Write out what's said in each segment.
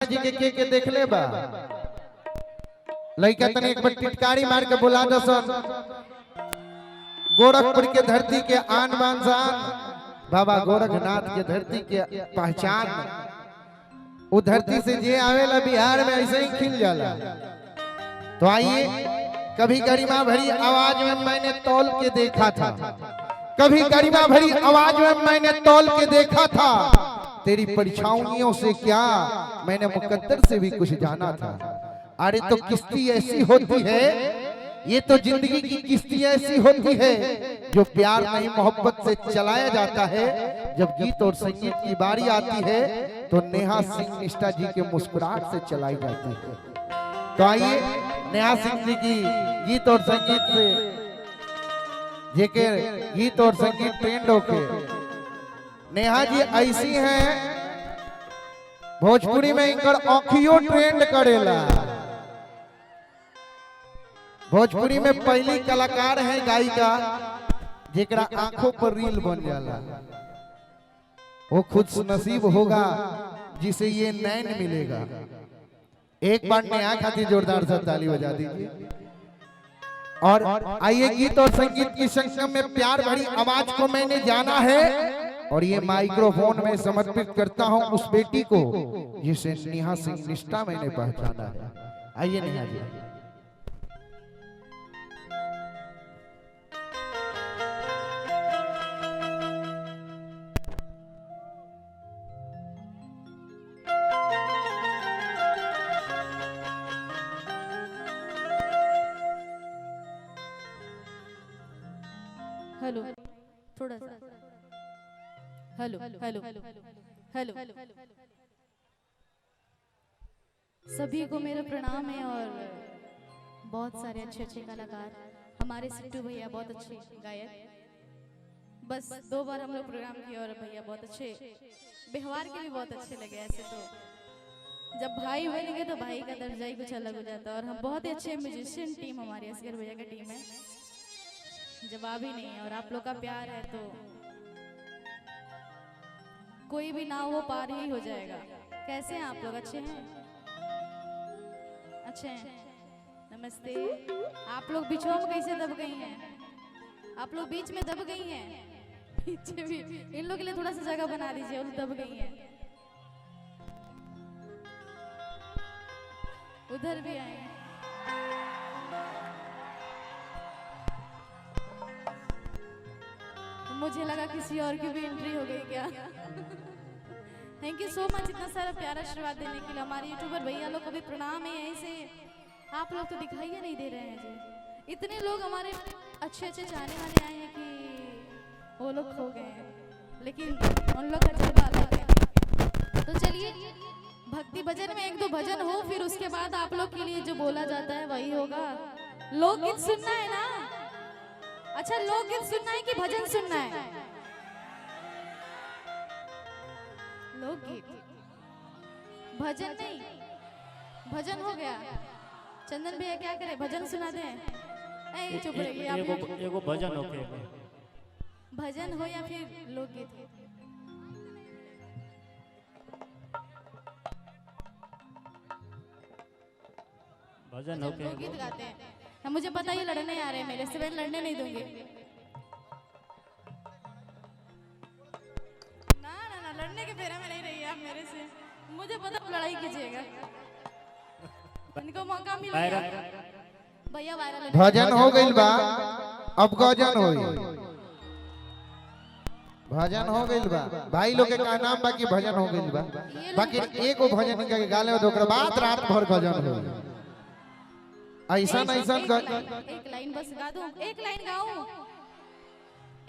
जी के देख ले बा लइका तने एक बार टिटकारी मार के बुला दसन। गोरखपुर के धरती के आन बान शान बाबा गोरखनाथ के धरती के पहचान। वो धरती से जे आवेला बिहार में ऐसे ही खिल जाला। तो आइए, कभी गरिमा भरी आवाज में मैंने तौल के देखा था, कभी गरिमा भरी आवाज में मैंने तौल के देखा था, तेरी परछाइयों से क्या मैंने मुकद्दर से भी कुछ जाना था। अरे तो किस्ती ऐसी होती है, ये तो जिंदगी की किस्ती ऐसी होती है जो प्यार नहीं मोहब्बत से चलाया जाता है। जब गीत और संगीत की बारी आती है तो नेहा सिंह निष्ठा जी के मुस्कुराहट से चलाई जाती है। तो आइए, नेहा सिंह जी की गीत और संगीत से जेके गीत और संगीत ट्रेंड होके नेहा जी ऐसी हैं, भोजपुरी में इनकर आँखियों ट्रेंड करेला। भोजपुरी में पहली कलाकार है गायिका जेकरा आंखों पर रील बन जाला। वो खुद नसीब होगा जिसे ये नैन मिलेगा। एक बार नेहा खातिर जोरदार सा ताली बजा दीजिए। और आइए, गीत और संगीत की संगम में प्यार भरी आवाज को मैंने जाना है और ये माइक्रोफोन में समर्पित करता हूं उस बेटी को जिसे नेहा सिंह निष्ठा मैंने पहचाना है। आइए नेहा जी। हेलो, थोड़ा सा हेलो हेलो हेलो। सभी को मेरा प्रणाम है। और बहुत सारे अच्छे अच्छे कलाकार, हमारे सिट्टू भैया बहुत अच्छे गायक। बस 2 बार हम लोग प्रोग्राम किए और भैया बहुत अच्छे व्यवहार के भी बहुत अच्छे लगे। ऐसे तो जब भाई बनेंगे तो भाई का दर्जा ही कुछ अलग हो जाता है। और हम बहुत ही अच्छे म्यूजिशियन टीम, हमारी असगर भैया की टीम है, जवाब ही नहीं है। और आप लोग का प्यार है तो कोई भी ना हो पार ही हो जाएगा। कैसे हैं आप लोग? अच्छे हैं? अच्छे हैं। नमस्ते। आप लोग बिछुआ में कैसे दब गई हैं? आप लोग बीच में दब गई हैं। पीछे भी इन लोग के लिए थोड़ा सा जगह बना दीजिए, वो दब गई हैं। उधर भी आए। मुझे लगा किसी और की भी एंट्री हो गई क्या। थैंक यू सो मच इतना सारा प्यारा आशीर्वाद देने के लिए। हमारे यूट्यूबर भैया लोग को भी प्रणाम है। यहीं से आप लोग तो दिखाई नहीं दे रहे हैं जी। इतने लोग हमारे अच्छे अच्छे चाहने वाले आए हैं कि वो लोग खो गए हैं, लेकिन उन लोग का जज्बा अलग है। तो चलिए, भक्ति भजन में 1-2 भजन हो, फिर उसके बाद आप लोग के लिए जो बोला जाता है वही होगा। लोकगीत सुनना है ना? अच्छा, लोकगीत सुनना है कि भजन सुनना है? लोकगीत, भजन नहीं। भजन हो गया। चंदन भैया क्या करे, भजन सुना दें? चुप रहिए आप। एगो भजन हो के भजन हो या फिर लोकगीत हो? भजन हो के लोकगीत गाते हैं। मुझे पता ही लड़ने आ रहे हैं मेरे से, मैं लड़ने नहीं दूंगी। ना ना ना, लड़ने के फेरे में नहीं रही आप मेरे से। मुझे पता लड़ाई कीजिएगा। इनको मौका मिल गया। भैया वायरल भजन हो गइल बा, अब गजन होई। भजन हो गइल बा, भाई लोग के का नाम बाकी भजन हो गइल बा। बाकी एगो भजन के गाले में ओकरा बाद रात भर गजन होई। ऐसा ऐसा एक लाइन बस गा दूं? एक लाइन गाऊं?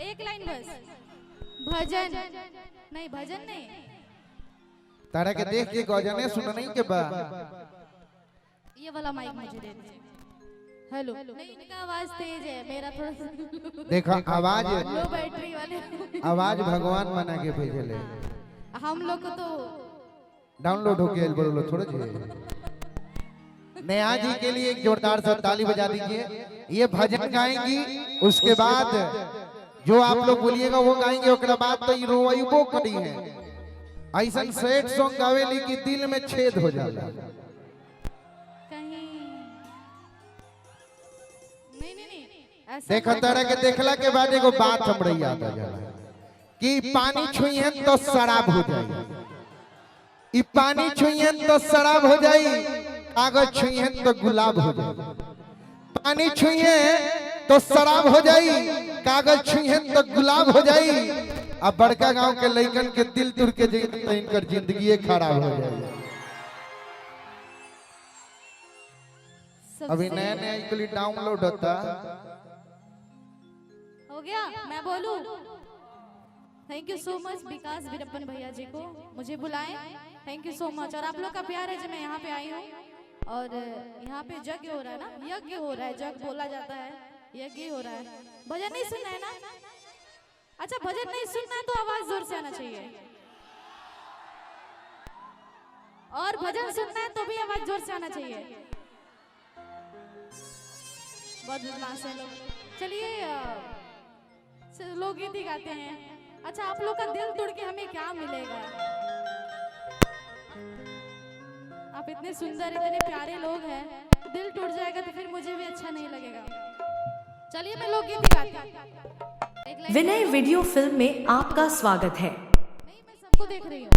एक लाइन बस। भजन नहीं, भजन नहीं। तारा के देख के गजने सुन नहीं के बा। ये वाला माइक मुझे दे दीजिए। हेलो। नहीं, इनका आवाज तेज है, मेरा थोड़ा सा देखा आवाज, लो बैटरी वाले। आवाज भगवान बना के भेजले। हम लोग को तो डाउनलोड होके बोलो थोड़ा जी। नेहा जी के लिए एक जोरदार सा ताली बजा दीजिए। ये भजन गाएंगी, उसके बाद जो आप लोग बोलिएगा वो गाएंगे, उसके बाद तो रोइबो करी है। ऐसा सैड सॉन्ग गावेली कि दिल में छेद हो जाला। कहीं नहीं नहीं नहीं ऐसा देखो तरह के देखला के बाद एगो बात हमरे याद आ जाला कि पानी छुइहन तो शराब हो जाई, ई पानी छुइहन तो शराब हो जाई, कागज छुइहन तो गुलाब हो जाई। पानी छुइहे तो शराब हो जाई, कागज छुइहन तो गुलाब हो जाई। अब बड़का गांव के लइकन के दिल तुर के तो इनकर जिंदगी खराब हो जाई। अभी नया नया इकली डाउनलोड होता हो गया। मैं बोलूं थैंक यू सो मच विकास वीरप्पन भैया जी को मुझे बुलाएं, थैंक यू सो मच। और आप लोग का प्यार है जो मैं यहाँ पे आई हूँ। और यहाँ पे यज्ञ हो रहा है ना, यज्ञ हो रहा है, जग बोला जाता है, यज्ञ हो रहा है। भजन नहीं सुनना है ना? अच्छा भजन नहीं सुनना है तो आवाज जोर से आना चाहिए, और भजन सुनना है तो भी आवाज जोर से आना चाहिए। बहुत बदमाश है लोग। चलिए लोकगीत ही गाते हैं। अच्छा आप लोग का दिल तोड़ के हमें क्या मिलेगा? आप इतने सुंदर इतने प्यारे लोग हैं, दिल टूट जाएगा तो फिर मुझे भी अच्छा नहीं लगेगा। चलिए मैं लोकगीत ही गाती हूं। विनय वीडियो फिल्म में आपका स्वागत है। नहीं मैं सबको देख रही हूँ।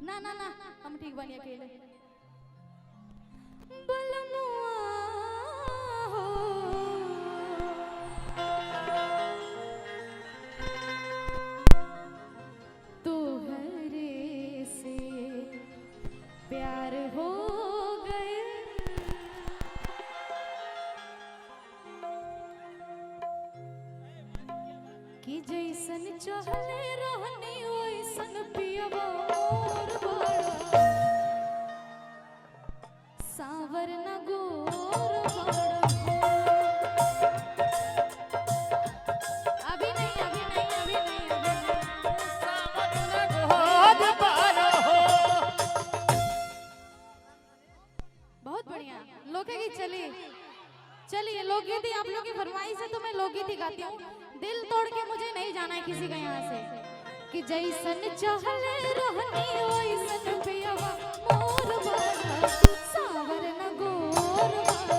ना ना ना हम ठीक बनी अकेले। बलमुआ हो तुहरे से प्यार हो गए, कि जैसन चहले रहनी वैसन पियवा और बड़ा सावर न गोर बड़ा। अभी नहीं अभी नहीं अभी नहीं अभी नहीं। सावर न गोर बड़ा। बहुत बढ़िया लोकगीत। चलिए चलिए लोकगीत ही आप लोग की फरमाइश है तो मैं लोकगीत ही गाती हूँ। दिल तोड़ के मुझे नहीं जाना है किसी का यहाँ से, कि जैसन चहले रहनी वैसन पियवा मोर बड़ा सावर न गोर बड़ा।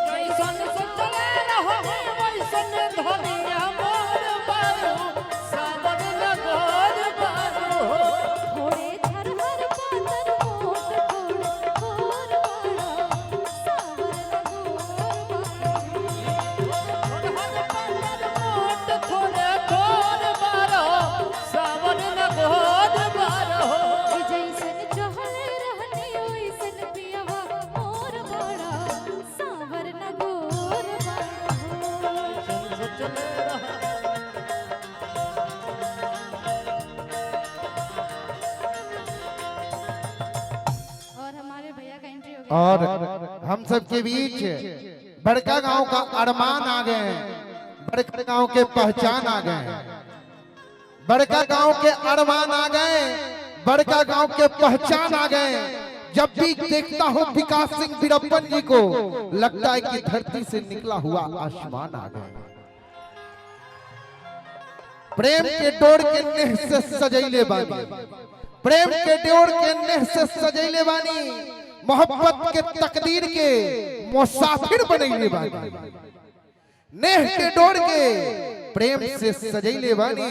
जैसन चहले रहनी वैसन धनिया मोर बड़ा सावर न गोर बड़ा। थोड़े झरहर पातर मोट थोड़े गोर बड़ा सावर न गोर बड़ा। जैसन चहले रहनी वैसन पियवा मोर बड़ा सावर न गोर बड़ा। और हमारे भैया का एंट्री हो गया। और हम सब के बीच बड़का गांव का अरमान आ गए हैं, बड़का गांव के पहचान आ गए हैं, बड़का गांव के अरमान आ गए, बड़का गांव के पहचान आ गए। जब भी देखता हूं विकास सिंह वीरप्पन जी को लगता है कि धरती से निकला हुआ आसमान आ गए। प्रेम के डोर के नेह से सजैले बानी, प्रेम के डोर के नेह से सजैले बानी, मोहब्बत के तकदीर के मुसाफिर बनैले बानी। नेह के डोर के प्रेम से सजैले बानी,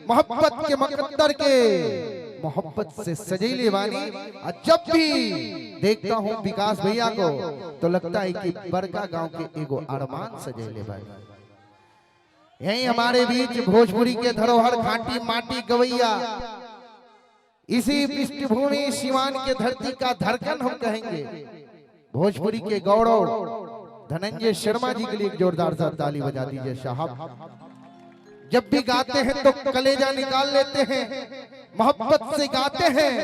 मोहब्बत के मकद्दर के मोहब्बत से सजैले बानी। और जब भी देखता हूँ विकास भैया को तो लगता है कि बड़का गांव के एगो अरमान सजैले बानी। यही हमारे बीच भोजपुरी के धरोहर खाटी माटी गवैया, इसी पृष्ठभूमि सिवान के धरती का धड़कन हम कहेंगे, भोजपुरी के गौरव धनंजय शर्मा जी के लिए एक जोरदार सा ताली बजा दीजिए साहब। जब भी गाते हैं तो कलेजा निकाल लेते हैं, मोहब्बत से गाते हैं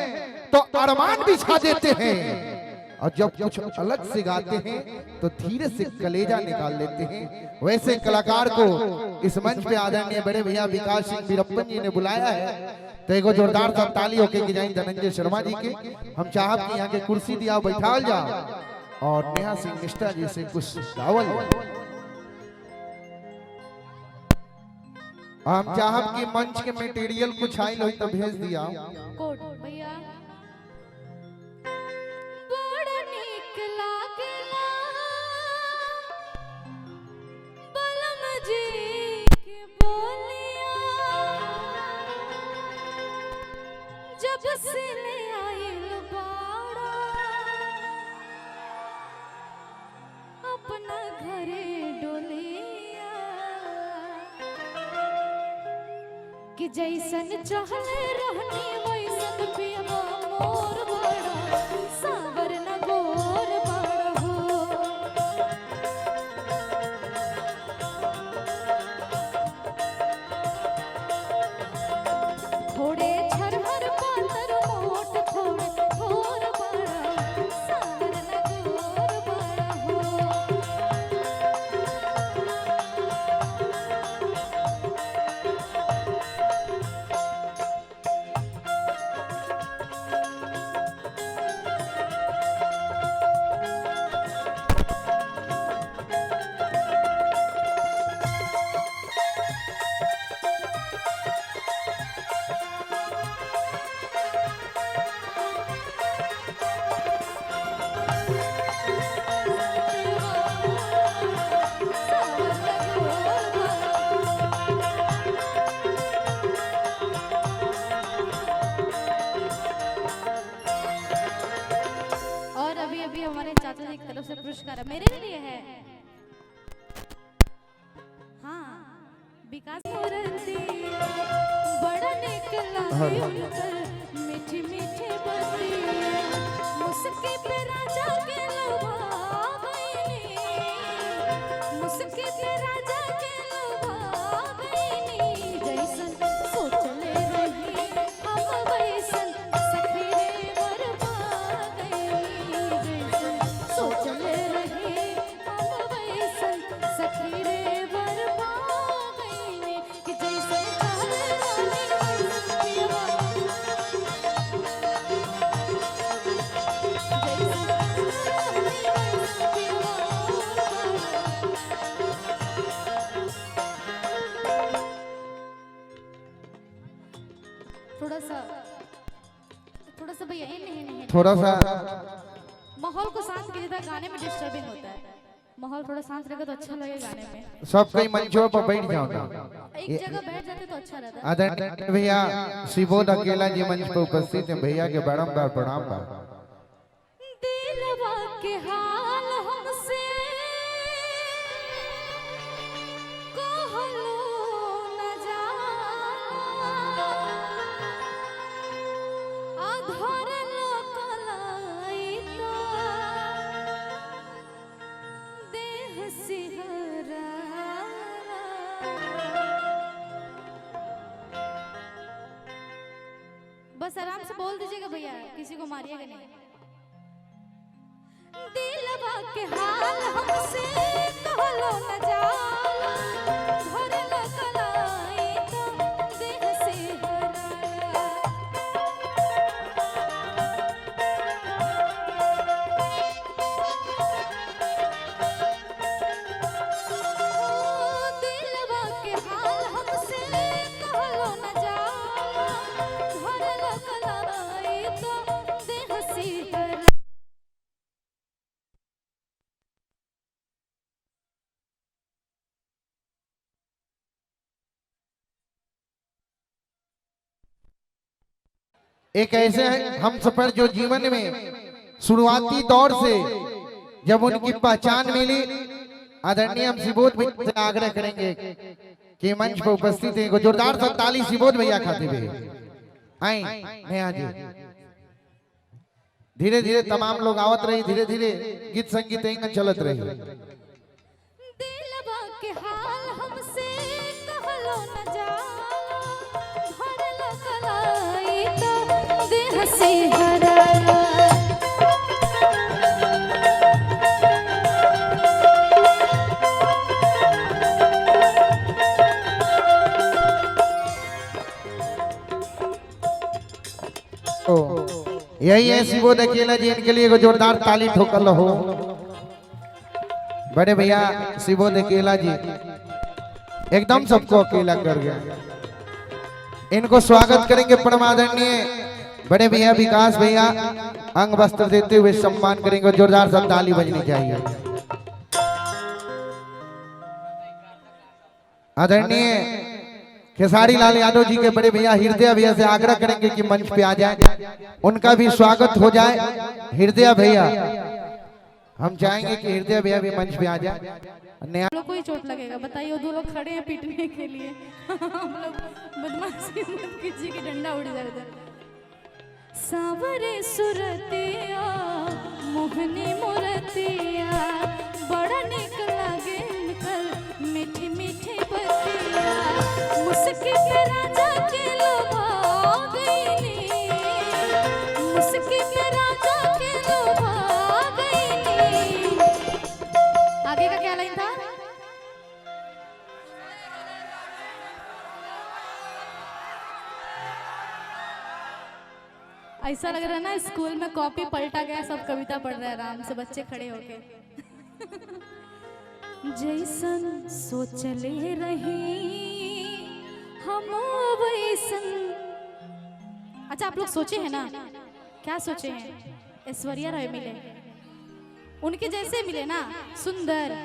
तो अरमान बिछा देते हैं, और जब कुछ अलग से गाते हैं तो धीरे से कलेजा निकाल लेते हैं। वैसे कलाकार को इस मंच पे आदरणीय बड़े भैया विकास सिंह वीरप्पन जी ने बुलाया है, तो एगो जोरदार सा ताली होके की जाए धनंजय शर्मा जी के। हम चाहब कि यहाँ के कुर्सी दिया बैठाल जा और नेहा सिंह निष्ठा जी से कुछ गावल। हम चाहब कि मंच के मटेरियल कुछ आइल हो तो भेज दिया। कोड भैया बड़ा नीक लागेला बलम जी के बोलिया जब से ले आइल बाड़ा अपना घरे डोलिया कि जैसन चहले रहनी वैसन पियवा मोर बड़ा सावर न गोर बड़ा हो थोड़े छरहर पातर मोट थोड़े थोर बड़ा सावर न गोर बड़ा हो हमारे चाचा जी की तरफ से पुरस्कार मेरे लिए है। हाँ विकास मूर्ति बड़ा निकला उनकर मीठी मीठी बाती मुस्की पे राजा के लुभा गईनी मुस्की पे राजा के लुभा गईनी जैसन सोचले रही हम वैसन सखी रे बरपा गईनी सोचले रहे हम वैसन सखी रे बरपा गईनी कि जैसे चाहे रानी वैसन पियवा थोड़ा सा भैया नहीं थोड़ा सा माहौल को शांत कीजिए था गाने में डिस्टर्बिंग होता है माहौल थोड़ा शांत रहेगा तो अच्छा लगेगा गाने में सब कई मंचों पर बैठ जाओ ना एक जगह बैठ जाते तो अच्छा रहता है। आदरणीय भैया शिवोद अकेला जी मंच पर उपस्थित हैं भैया के बारंबार प्रणाम बा। दिलवा के हाल हमसे कहलो न जाला आधार लोकलाई तो देह सिहरा बस आराम से बोल दीजिएगा भैया किसी को मारिएगा नहीं। दिलवा के हाल हमसे कहलो न जाला भरल कलाई तो देह से हराला दिलवा के हाल हमसे कहलो न जाला भरल कलाई तो देह से हराला एक ऐसे हम सफर जो जीवन में शुरुआती दौर से जब उनकी पहचान मिली आदरणीय हम शिवोद भैया से आग्रह करेंगे कि मंच पर उपस्थित हैं जोरदार सा ताली शिवोद भैया खाते हुए आई नया जी धीरे धीरे तमाम लोग आवत रही धीरे धीरे गीत संगीत इंगन चलत रही। दिलवा के हाल हमसे कहलो न जाला भरल कलाई तो देह से हराला यही है शिवोद अकेला जी इनके लिए एगो जोरदार ताली ठोकल हो बड़े भैया शिवोद अकेला जी एकदम सबको अकेला कर गया। इनको स्वागत करेंगे परमादरणीय बड़े भैया विकास भैया, अंग वस्त्र देते हुए सम्मान करेंगे। जोरदार सब ताली बजनी चाहिए। आदरणीय खेसारी लाल यादव जी के बड़े भैया हृदय भैया से आग्रह करेंगे कि मंच पे आ जाए, उनका भी स्वागत हो जाए। हृदय भैया, हम चाहेंगे कि हृदय भैया भी मंच पे आ जाए। हम लोग को ही चोट लगेगा, बताइए। वो दो लोग खड़े हैं पीटने के लिए। हम लोग बदमाशी मत कीजिए कि डंडा उड़ जाए इधर। सावरे सुरतिया मोहनी मुरतिया बड़ा निक लागे निकल मीठी मीठी बतिया मुस्की पे राजा के लोभा गईनी मुस्की पे राजा के लोभा गईनी। आगे का क्या लाइन था? ऐसा लग रहा है ना स्कूल में कॉपी पलटा गया, सब कविता पढ़ रहे हैं आराम से बच्चे खड़े होके। जैसन सोचले रही हम वैसन। अच्छा, आप लोग सोचे हैं ना? क्या सोचे हैं? ऐश्वर्या राय मिले, उनके जैसे मिले ना, सुंदर।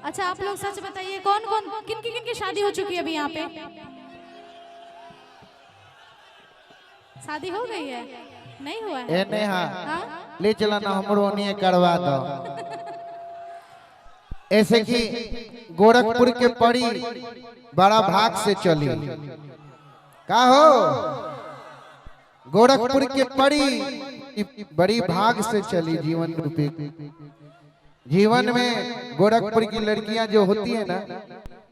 अच्छा, आप लोग सच बताइए, कौन कौन किन की शादी हो चुकी है अभी यहाँ पे? शादी हो गई है? नहीं हुआ है? ए नेहा, ले चला ना हमरो नहीं करवा दो। ऐसे कि गोरखपुर के परी बड़ा भाग से चली। का हो? गोरखपुर के परी बड़ी भाग से चली जीवन रूपी। जीवन में गोरखपुर की लड़कियां जो होती है ना,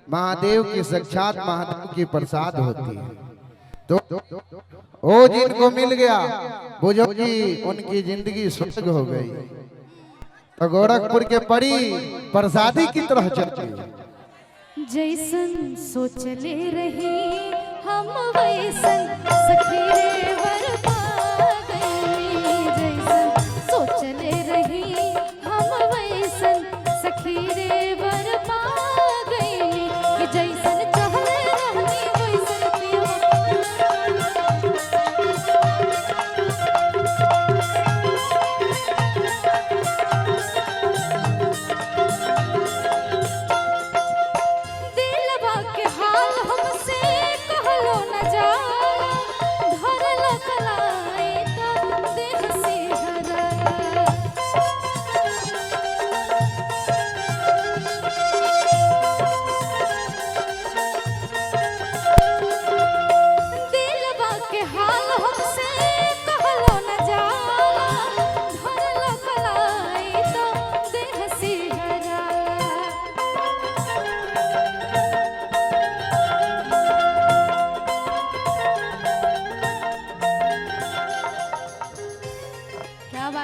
महादेव की साक्षात महादेव की प्रसाद होती है। तो वो जिनको मिल गया बुझो जी उनकी जिंदगी स्वर्ग हो गई। तो गोरखपुर के परी प्रसादी की तरह चलती। जैसन सोचले रही हम वैसन सखी रे वर पा गई। जैसन सोचले रही हम वैसन सखी रे वर पा गई। कि जैसन चहले रहनी वैसन पियो।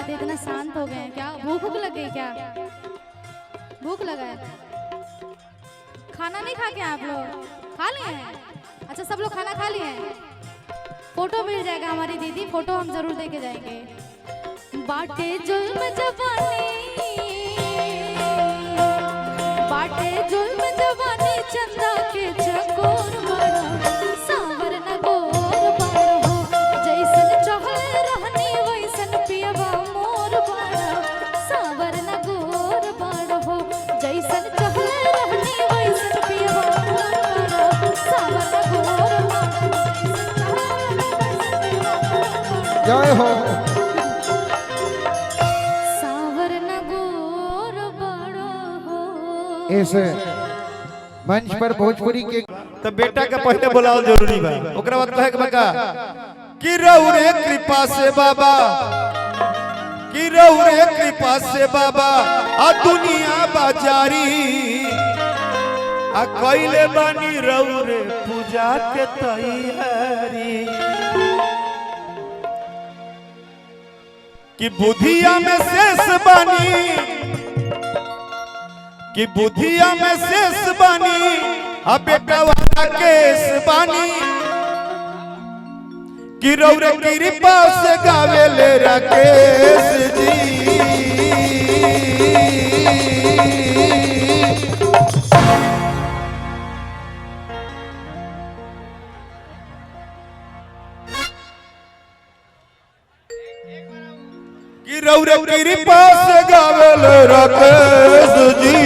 इतना शांत हो गए हैं? क्या भूख लग गई? क्या भूख लगा है? खाना नहीं खा के आप लोग? खा लिए हैं? अच्छा, सब लोग खाना खा लिए हैं? फोटो मिल जाएगा हमारी दीदी, फोटो हम जरूर देके जाएंगे। बाटे जुल्म जवानी, बाटे जुल्म जवानी चंदा के चकोर मारा सावर न गोर बार हो। जैसन चहल रहनी वैसन पियवा मोर बार सावर न गोर बार हो। जैसन चहल रहनी वैसन पियवा मोर बार सावर न गोर बार। जय हो। सावर न गोर बार हो। ऐसे मंच पर भोजपुरी के तो बेटा का पहले बुलाओ जरूरी बा। ओकरा बाद कहे के बका कि रउरे कृपा से बाबा, कि रउरे कृपा से बाबा आ दुनिया बाजारी आ कइले बानी रउरे पूजा के तैयारी। कि बुधिया में शेष बानी, कि बुधिया में शेष बानी आ बेटा वाला केस बानी। कि रउरे कृपा से गावे ले राकेश जी। कि रौरे कृपा से गावेल राकेश जी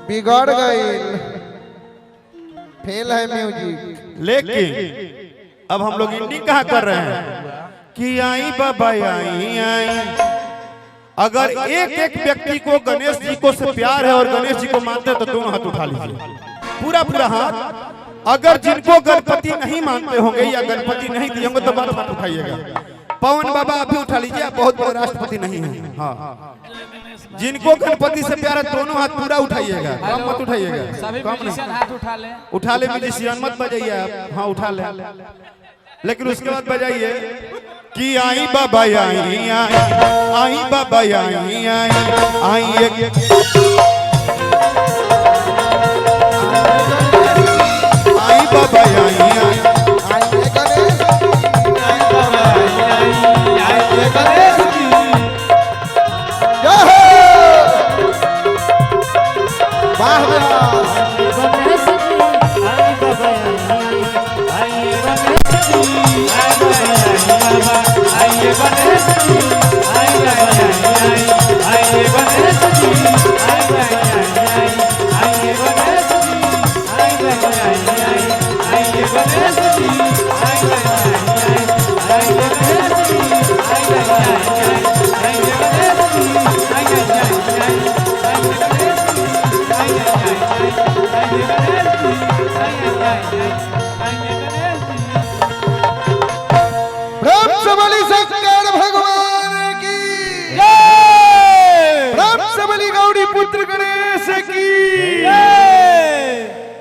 बिगड़ गई, फेल है म्यूजिक। लेकिन अब हम लोग इंडी कहाँ कर रहे हैं कि आई बाबा आई आई। अगर एक एक व्यक्ति को गणेश जी को से प्यार है और गणेश जी को मानते हैं तो दोनों हाथ उठा लीजिए, पूरा पूरा हाथ। अगर जिनको गणपति नहीं मानते होंगे या गणपति नहीं दिए होंगे तो बात हाथ उठाइएगा। पवन बाबा आप भी उठा लीजिए, आप बहुत बड़े राष्ट्रपति नहीं है। हाँ, जिनको गणपति से प्यार है दोनों हाथ पूरा उठाइएगा, कम मत उठाइएगा। सभी म्यूजिशियन हाथ उठा ले, उठा ले म्यूजिशियन मत बजाइए आप। हाँ उठा ले, लेकिन उसके बाद बजाइए कि आई बाबा आई आई, आई बाबा आई आई, आई एक आई बाबा आई आई,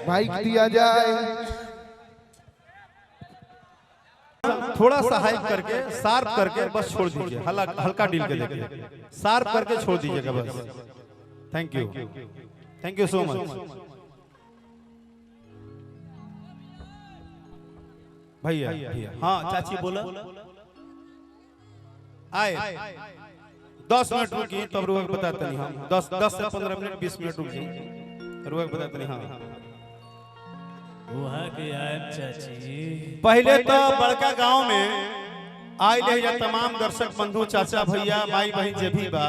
माइक दिया जाए। थोड़ा सा हाइक करके शार्प करके बस छोड़ दीजिए, हल्का डील के देखिए, शार्प करके छोड़ दीजिएगा बस। Thank you, thank you so much भैया। हाँ चाची बोला आए 10 मिनट रुकी तब रुक बताते नहीं हम 10 से 15 मिनट 20 मिनट रुक जाए रुक बताते नहीं। हाँ वहाँ के आयब चाची पहले तो बड़का गांव में आए ले तमाम दर्शक बंधु चाचा भैया माई बहन जे भी बा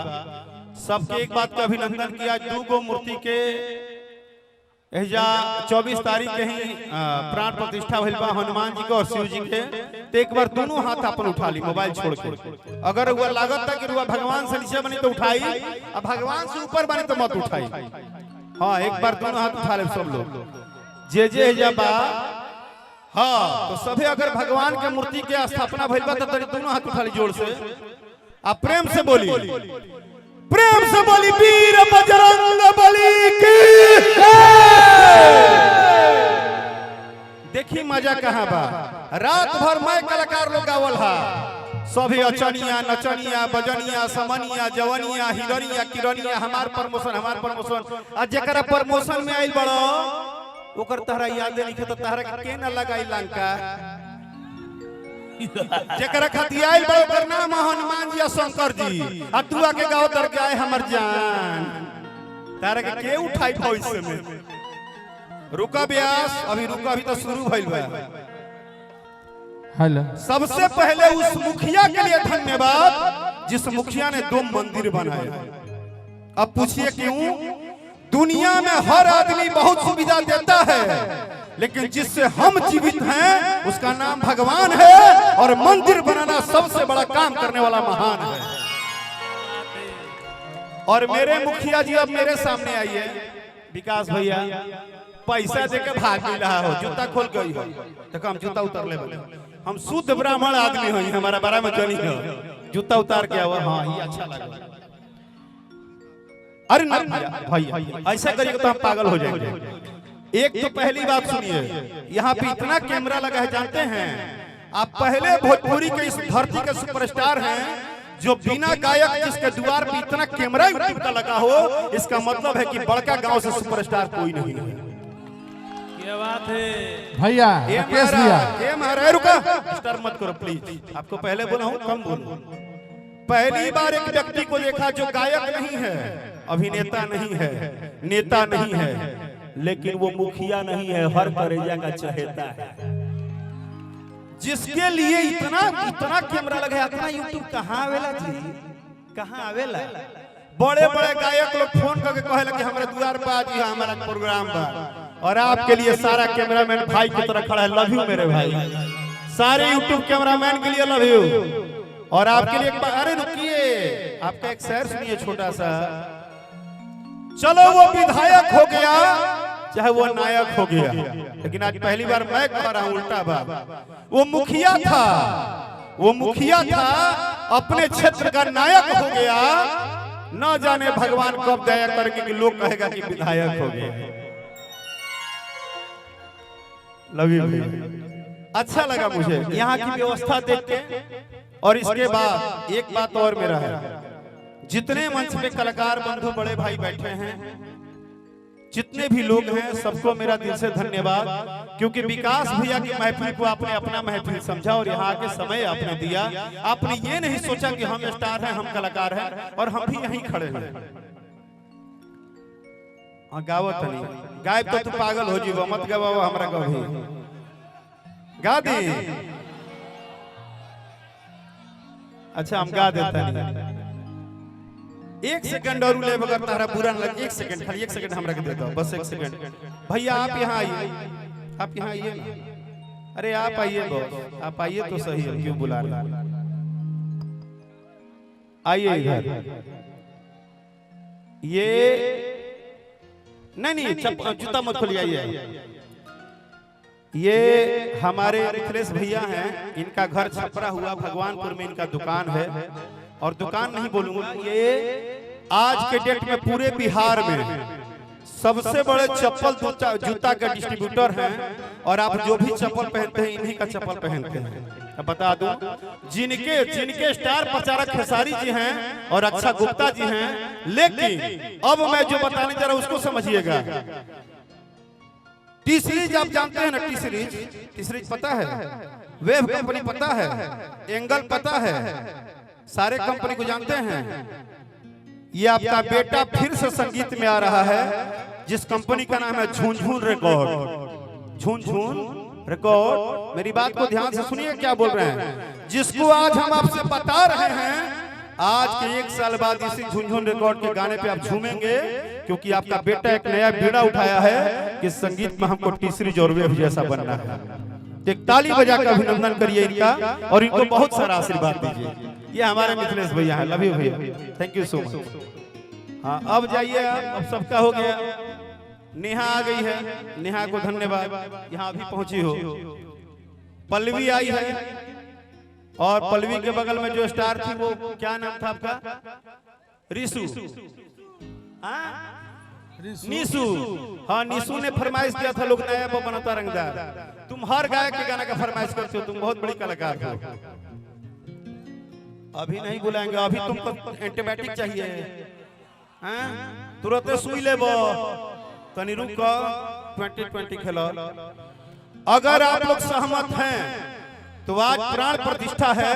सबके एक बात का अभिनंदन किया। 2 गो मूर्ति के एजा 24 तारीख के ही प्राण प्रतिष्ठा भइल बा हनुमान जी के और शिव जी के। तो एक बार दोनों हाथ अपन उठा ली मोबाइल छोड़ के। अगर वो लागत था कि रुआ भगवान से नीचे बनी तो उठाई, अब भगवान से ऊपर बनी तो मत उठाई। हाँ एक बार दोनों हाथ उठा ले सब लोग जे एजा बा। हाँ तो सभी अगर भगवान के मूर्ति के स्थापना भइल बा तो दोनों हाथ उठा ली जोर से। आप प्रेम से बोली, प्रेम से बोली वीर बजरंग बली की। देखी मजा कहाँ बा, रात भर मैं कलाकार लोग गावल हा सभी अचनिया नचनिया बजनिया समनिया जवनिया हिरनिया किरनिया हमार प्रमोशन आ जकरा प्रमोशन में आइल बड़ो ओकर तहरा याद नहीं तो तहरा के न लगाई लंका। जकरा खातिर आइल बड़ो ओकर नाम हनुमान जी शंकर जी आ तू आके गाओ तर के आए हमर जान तारा के उठाई भविष्य में। रुका ब्यास अभी रुका, अभी तो शुरू भइल बा। हेलो सबसे पहले उस मुखिया के लिए धन्यवाद जिस मुखिया ने 2 मंदिर बनाए। अब पूछिए क्यों? दुनिया में हर आदमी बहुत सुविधा देता है लेकिन जिससे हम जीवित हैं उसका नाम भगवान है और मंदिर बनाना सबसे बड़ा काम करने वाला महान है। और मेरे मुखिया जी अब मेरे सामने आइए विकास भैया, पैसा देकर भाग नहीं रहा हो, जूता खोल गई हो तो हम जूता उतार ले बोले। हम शुद्ध ब्राह्मण आदमी हो, हमारा बारे में जानी हो, जूता उतार के आओ। हाँ ये अच्छा लगा। अरे ना भैया ऐसा करिएगा तो हम पागल हो जाएंगे। एक तो पहली बात सुनिए, यहाँ पे इतना कैमरा लगा है जानते हैं आप? पहले भोजपुरी के इस धरती के सुपरस्टार हैं जो बिना गायक जिसके द्वार पे इतना कैमरा यूट्यूब का लगा हो, इसका मतलब है कि बड़का गांव से सुपरस्टार कोई नहीं है। क्या बात है भैया केस भैया ये महाराज रुका स्टार मत करो प्लीज, आपको पहले बोला हूँ कम बोलो। पहली बार एक व्यक्ति को देखा जो गायक नहीं है, अभिनेता नहीं है, नेता नहीं है, लेकिन वो मुखिया नहीं है, हर करेजा का चहेता है। जिसके लिए इतना इतना कैमरा लगा, इतना यूट्यूब कहाँ आवेला जी, कहाँ आवेला। बड़े बड़े गायक लोग फोन करके कहेला कि हमारे द्वार पर आज यहाँ हमारा प्रोग्राम बा, और आपके लिए सारा कैमरामैन भाई की तरह खड़ा है। लव यू मेरे भाई, सारे यूट्यूब कैमरामैन के लिए लव यू। और आपके लिए एक बार, अरे रुकिए, आपका एक शेर सुनिए छोटा सा। चलो वो विधायक हो गया चाहे वो नायक हो गया, लेकिन आज पहली बार मैं कह रहा हूं उल्टा बात। वो मुखिया था, वो मुखिया था, अपने क्षेत्र का नायक हो गया। न जाने भगवान कब दया करके कि लोग कहेगा कि विधायक हो गया। लव यू भैया, अच्छा लगा मुझे यहाँ की व्यवस्था देख के। और इसके बाद एक बात और मेरा है, जितने मंच पे कलाकार बंधु बड़े भाई बैठे हैं, जितने भी लोग हैं, सबको मेरा दिल से धन्यवाद। क्योंकि विकास भैया की महफिल को आपने अपना महफिल समझा और यहाँ के समय आपने दिया। आपने ये नहीं सोचा कि हम स्टार हैं, हम कलाकार हैं और हम भी यहीं खड़े हैं। गावत नहीं, गायब तो तू पागल हो जीवो, मत गवाओ हमरा कभी, गा दे। अच्छा हम गा देता नहीं, एक सेकंड और ले, बगैर तारा बुरा न लगे। एक सेकंड, खाली एक सेकंड हमरा के दे दो, बस एक सेकंड। भैया आप यहाँ आइए, आप यहाँ आइए ना। अरे आप आइए बॉस, आप आइए तो सही है, क्यों बुला रहे हैं? आइए इधर। ये नहीं जूता मत खोलिए। ये हमारे मिथिलेश भैया हैं, इनका घर छपरा हुआ भगवानपुर में इनका दुकान है। और दुकान नहीं बोलूंगा, ये आज के डेट में पूरे बिहार में सबसे बड़े चप्पल जूता का डिस्ट्रीब्यूटर हैं। और आप जो भी चप्पल पहनते हैं इन्हीं का चप्पल पहनते हैं। अब बता दूं, जिनके स्टार प्रचारक खेसारी जी हैं और अक्षा गुप्ता जी हैं, लेकिन अब मैं जो बताने जा रहा हूं उसको समझिएगा। टी सीरीज आप जानते हैं ना, टी सीरीज पता है, वेब कंपनी पता है, एंगल पता है, सारे कंपनी को जानते हैं। ये आपका बेटा फिर से संगीत में आ रहा है, जिस कंपनी का नाम है झुनझुन रिकॉर्ड। झुनझुन रिकॉर्ड, मेरी बात को ध्यान से सुनिए क्या बोल रहे हैं। जिसको आज हम आपसे बता रहे हैं, आज के 1 साल बाद इसी झुनझुन रिकॉर्ड के गाने पे आप झूमेंगे, क्योंकि आपका बेटा एक नया बीड़ा उठाया है कि संगीत में हमको टी सीरीज और वेब जैसा बनना है। एक ताली बजा कर अभिनंदन करिए इनका और इनको बहुत सारा आशीर्वाद दीजिए। ये हमारे मिथिलेश भैया हैं, लव यू भैया, थैंक यू सो मच। हाँ अब जाइए, अब सबका हो गया। नेहा आ गई है, नेहा को धन्यवाद, यहाँ अभी पहुंची हो। पल्लवी आई है, और पल्लवी के बगल में जो स्टार थी वो क्या नाम था आपका? रिसू, नीसू। हाँ नीसू ने फरमाइश किया था, लोग नया वो बनाता रंगदार। तुम हर गायक के गाना का फरमाइश करते हो, तुम बहुत बड़ी कलाकार हो। अभी नहीं बुलाएंगे, अभी तुमको एंटीबायोटिक चाहिए, तुरंत सुई ले, तनी रुक 2020 खेलो। अगर आप लोग सहमत हैं तो आज प्राण प्रतिष्ठा है,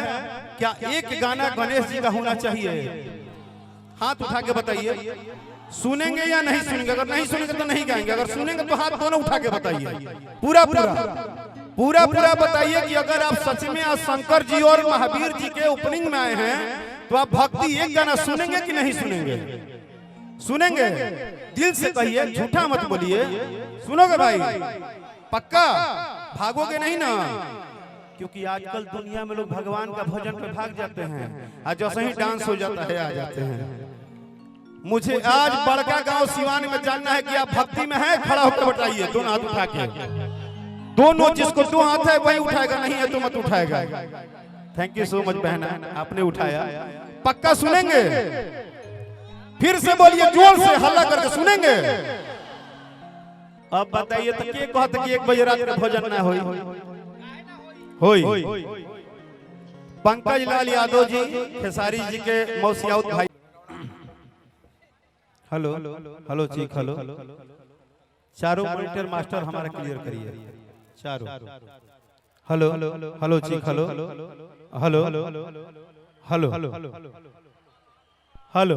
क्या एक गाना गणेश जी का होना चाहिए? हाथ उठा के बताइए, सुनेंगे या नहीं सुनेंगे? अगर नहीं सुनेंगे तो नहीं गाएंगे, अगर सुनेंगे तो हाथ दोनों उठा के बताइए। पूरा बताइए कि अगर आप सच में आज शंकर जी और महावीर जी के ओपनिंग में आए हैं तो आप भक्ति एक गाना सुनेंगे कि नहीं सुनेंगे? सुनेंगे, दिल से कहिए, झूठा मत बोलिए। सुनोगे भाई? पक्का? भागोगे नहीं ना? क्योंकि आजकल दुनिया में लोग भगवान का भजन पे भाग जाते हैं, आज जैसे ही डांस हो जाता है आ जाते हैं। मुझे आज बड़का गांव सिवान में जानना है कि आप भक्ति में हैं, खड़ा होकर बताइए, दोनों हाथ उठा के। दोनों, जिसको 2 हाथ है वही उठाएगा, नहीं है तो मत उठाएगा। थैंक यू सो मच बहना, आपने उठाया। पक्का सुनेंगे? फिर से बोलिए जोर से, हल्ला करके सुनेंगे। अब बताइए तो के कहते कि 1 बजे रात का भजन ना होई? पंकज लाल यादव जी, खेसारी जी के मौसियाउत भाई। हेलो हेलो चीख, हेलो। चारों मॉनिटर मास्टर हमारा क्लियर करिए, चारों। हेलो हेलो चीख, hello hello hello hello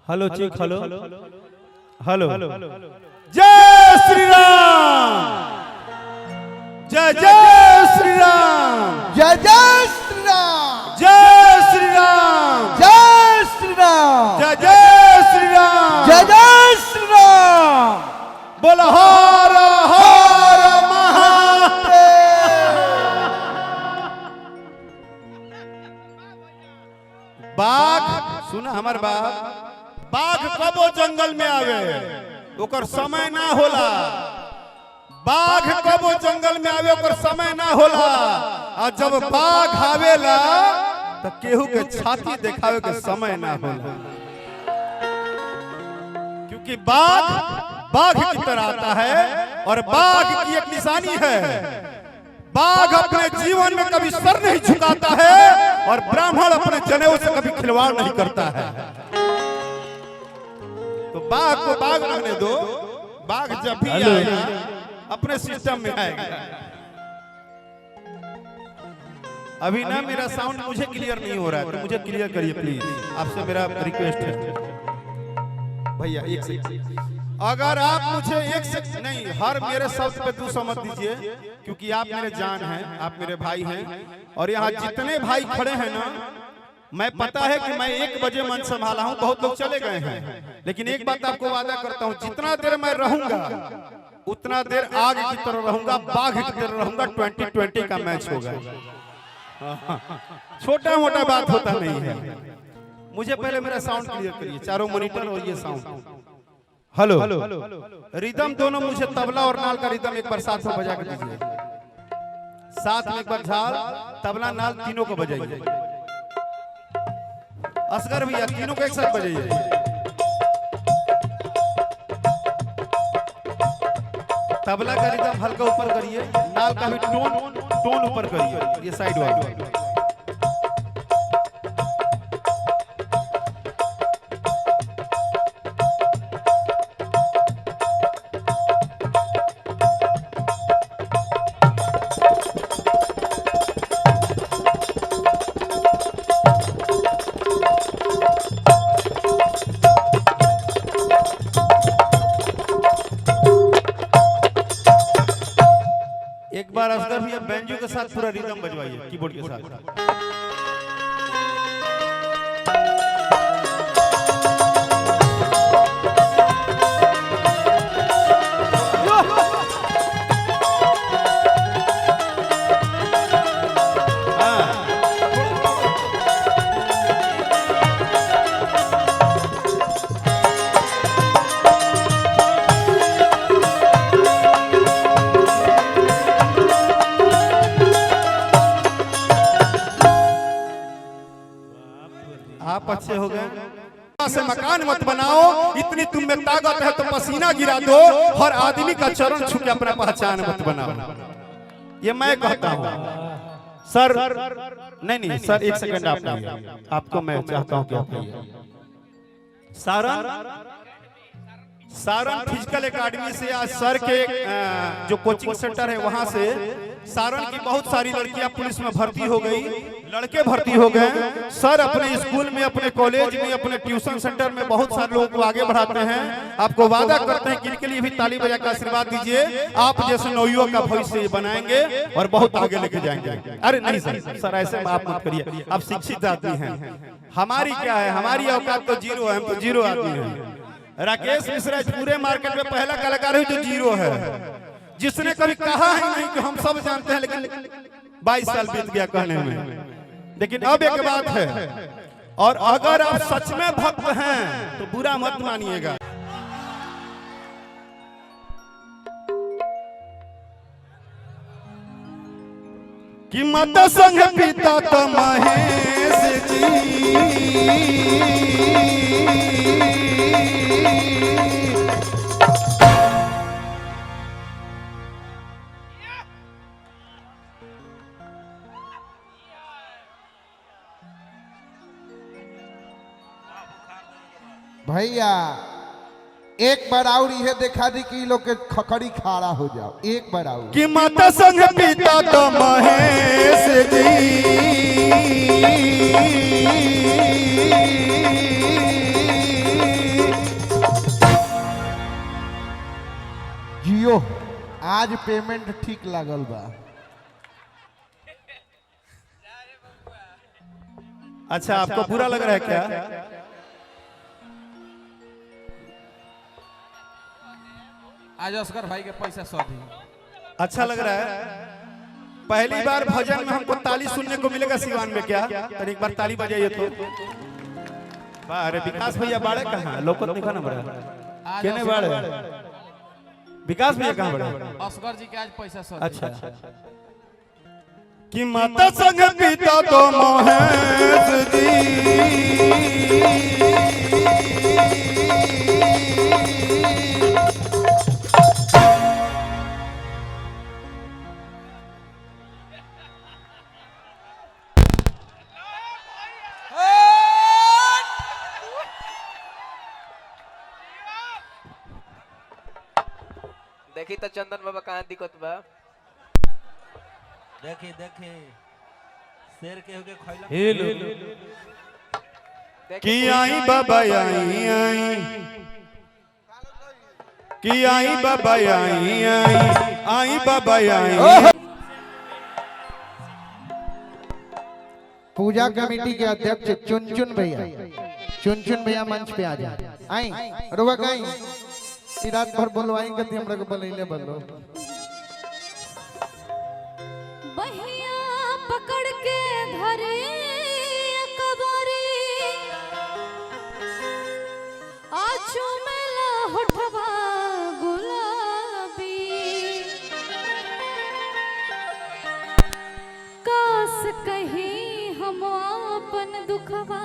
hello चीख, हेलो हेलो जय श्री राम, जय जय श्री राम, जय जय श्री राम, जय श्री राम, जय श्री राम, जय जय श्री राम, जय जय श्री राम। बोल हर हर महादेव। बाघ सुना हमार बाघ कबो जंगल में आवे ओकर समय ना होला। बाघ कबो जंगल में आवे ओकर समय ना होला। और जब बाघ आवेला तो केहू के छाती दिखावे के समय ना होला, क्योंकि बाघ की तरह आता है और बाघ की एक निशानी है। बाघ अपने जीवन में कभी सर नहीं झुकाता है और ब्राह्मण अपने जनेऊ से कभी खिलवाड़ नहीं करता है। तो बाघ को बाघ रहने दो, बाघ जब भी आएगा अपने सिस्टम में आएगा। अभी ना मेरा साउंड मुझे क्लियर नहीं हो रहा है, तो मुझे क्लियर करिए प्लीज, आपसे मेरा रिक्वेस्ट है भैया। एक सेकंड, अगर आप मुझे एक सेकंड नहीं, हर मेरे शब्द पे 200 मत दीजिए, क्योंकि आप मेरे जान हैं, आप मेरे भाई हैं। और यहाँ जितने भाई खड़े हैं ना, मैं पता है कि मैं 1 बजे मन संभाला हूँ, बहुत लोग चले गए हैं, लेकिन एक बात आपको वादा करता हूँ, जितना देर मैं रहूंगा उतना देर आग की तरह रहूंगा, बाघ की तरह रहूंगा। 2020 का मैच होगा, छोटा मोटा बात होता नहीं है। मुझे पहले मेरा साउंड क्लियर करिए, चारों मॉनिटर और ये साउंड। हेलो रिदम दोनों, मुझे तबला और नाल का रिदम एक बार साथ में बजा के दीजिए। साथ में एक बार झाल, तबला, नाल तीनों को बजाइए। असगर भैया तीनों को एक साथ बजाइए। तबला का रिदम हल्का ऊपर करिए, नाल का भी टोन ऊपर करिए, ये साइड वाला। एक बार असगर भैया बैंजो के साथ पूरा रिदम बजवाइए, कीबोर्ड के साथ। आप अच्छे हो गए। से मकान मत बनाओ, इतनी तुम में ताकत है तो पसीना गिरा दो, हर आदमी का चरण छू के अपना पहचान मत बनाओ। ये मैं कहता हूँ सर। नहीं सर, एक सेकंड आपको मैं चाहता हूँ कि आप सारण फिजिकल एकेडमी से आज सर के जो कोचिंग सेंटर है वहां से सारण की बहुत सारी लड़कियां पुलिस में भर्ती हो गई, लड़के भर्ती हो गए। सर अपने स्कूल में, अपने कॉलेज में, अपने ट्यूशन सेंटर में बहुत सारे लोगों को आगे बढ़ाते हैं। आपको वादा करते हैं कि इनके लिए भी ताली बजा कर आशीर्वाद दीजिए। आप जैसे नवयुवक का भविष्य बनाएंगे और बहुत आगे लेके जाएंगे। अरे नहीं सर ऐसे आप मत करिए, आप शिक्षित आदमी हैं। हमारी क्या है, हमारी औकात तो जीरो है, हम तो जीरो आदमी हैं। राकेश मिश्रा पूरे मार्केट में पहला कलाकार है जो जीरो है, जिसने कभी कहा ही नहीं कि हम सब जानते हैं, लेकिन 22 साल बीत गया कहने में। लेकिन अब एक बात है, और अगर आप सच में भक्त हैं तो बुरा मत मानिएगा। कि मत संग पिता तो महेश जी, भैया एक बार और ये देखा दी कि लोग के खखड़ी खाड़ा हो जाओ। एक बार और कि माता संग पिता तो महेश जी, आज पेमेंट ठीक लागल बा। अच्छा आपको बुरा लग रहा है क्या? आज असगर भाई के पैसा सौ दी। अच्छा लग रहा है। पहली बार भजन में हमको ताली सुनने को मिलेगा सिवान में क्या? तो एक बार ताली बजाइए तो। वाह, अरे विकास भैया बाड़े कहाँ? लोकत नहीं खाना बड़ा केने बाड़े? विकास भैया कहाँ बड़े? असगर जी के आज पैसा सौ। अच्छा कि माता संग पिता तो महेश जी देखी तो चंदन बाबा कहाँ दिक्कत बा। देखी देखी शेर के होके खैला हेलो कि आई बाबा आई कि आई बाबा आई बाबा आई। पूजा कमेटी के अध्यक्ष चुनचुन भैया मंच पे आ जाए। आई रुआ गई ई रात भर बोलवाई कति हमरा को बोलैले बोलो। बहिया पकड़ के धरे कबरी आँचू में लहठवा गुलाबी काश कहीं हम अपन दुखवा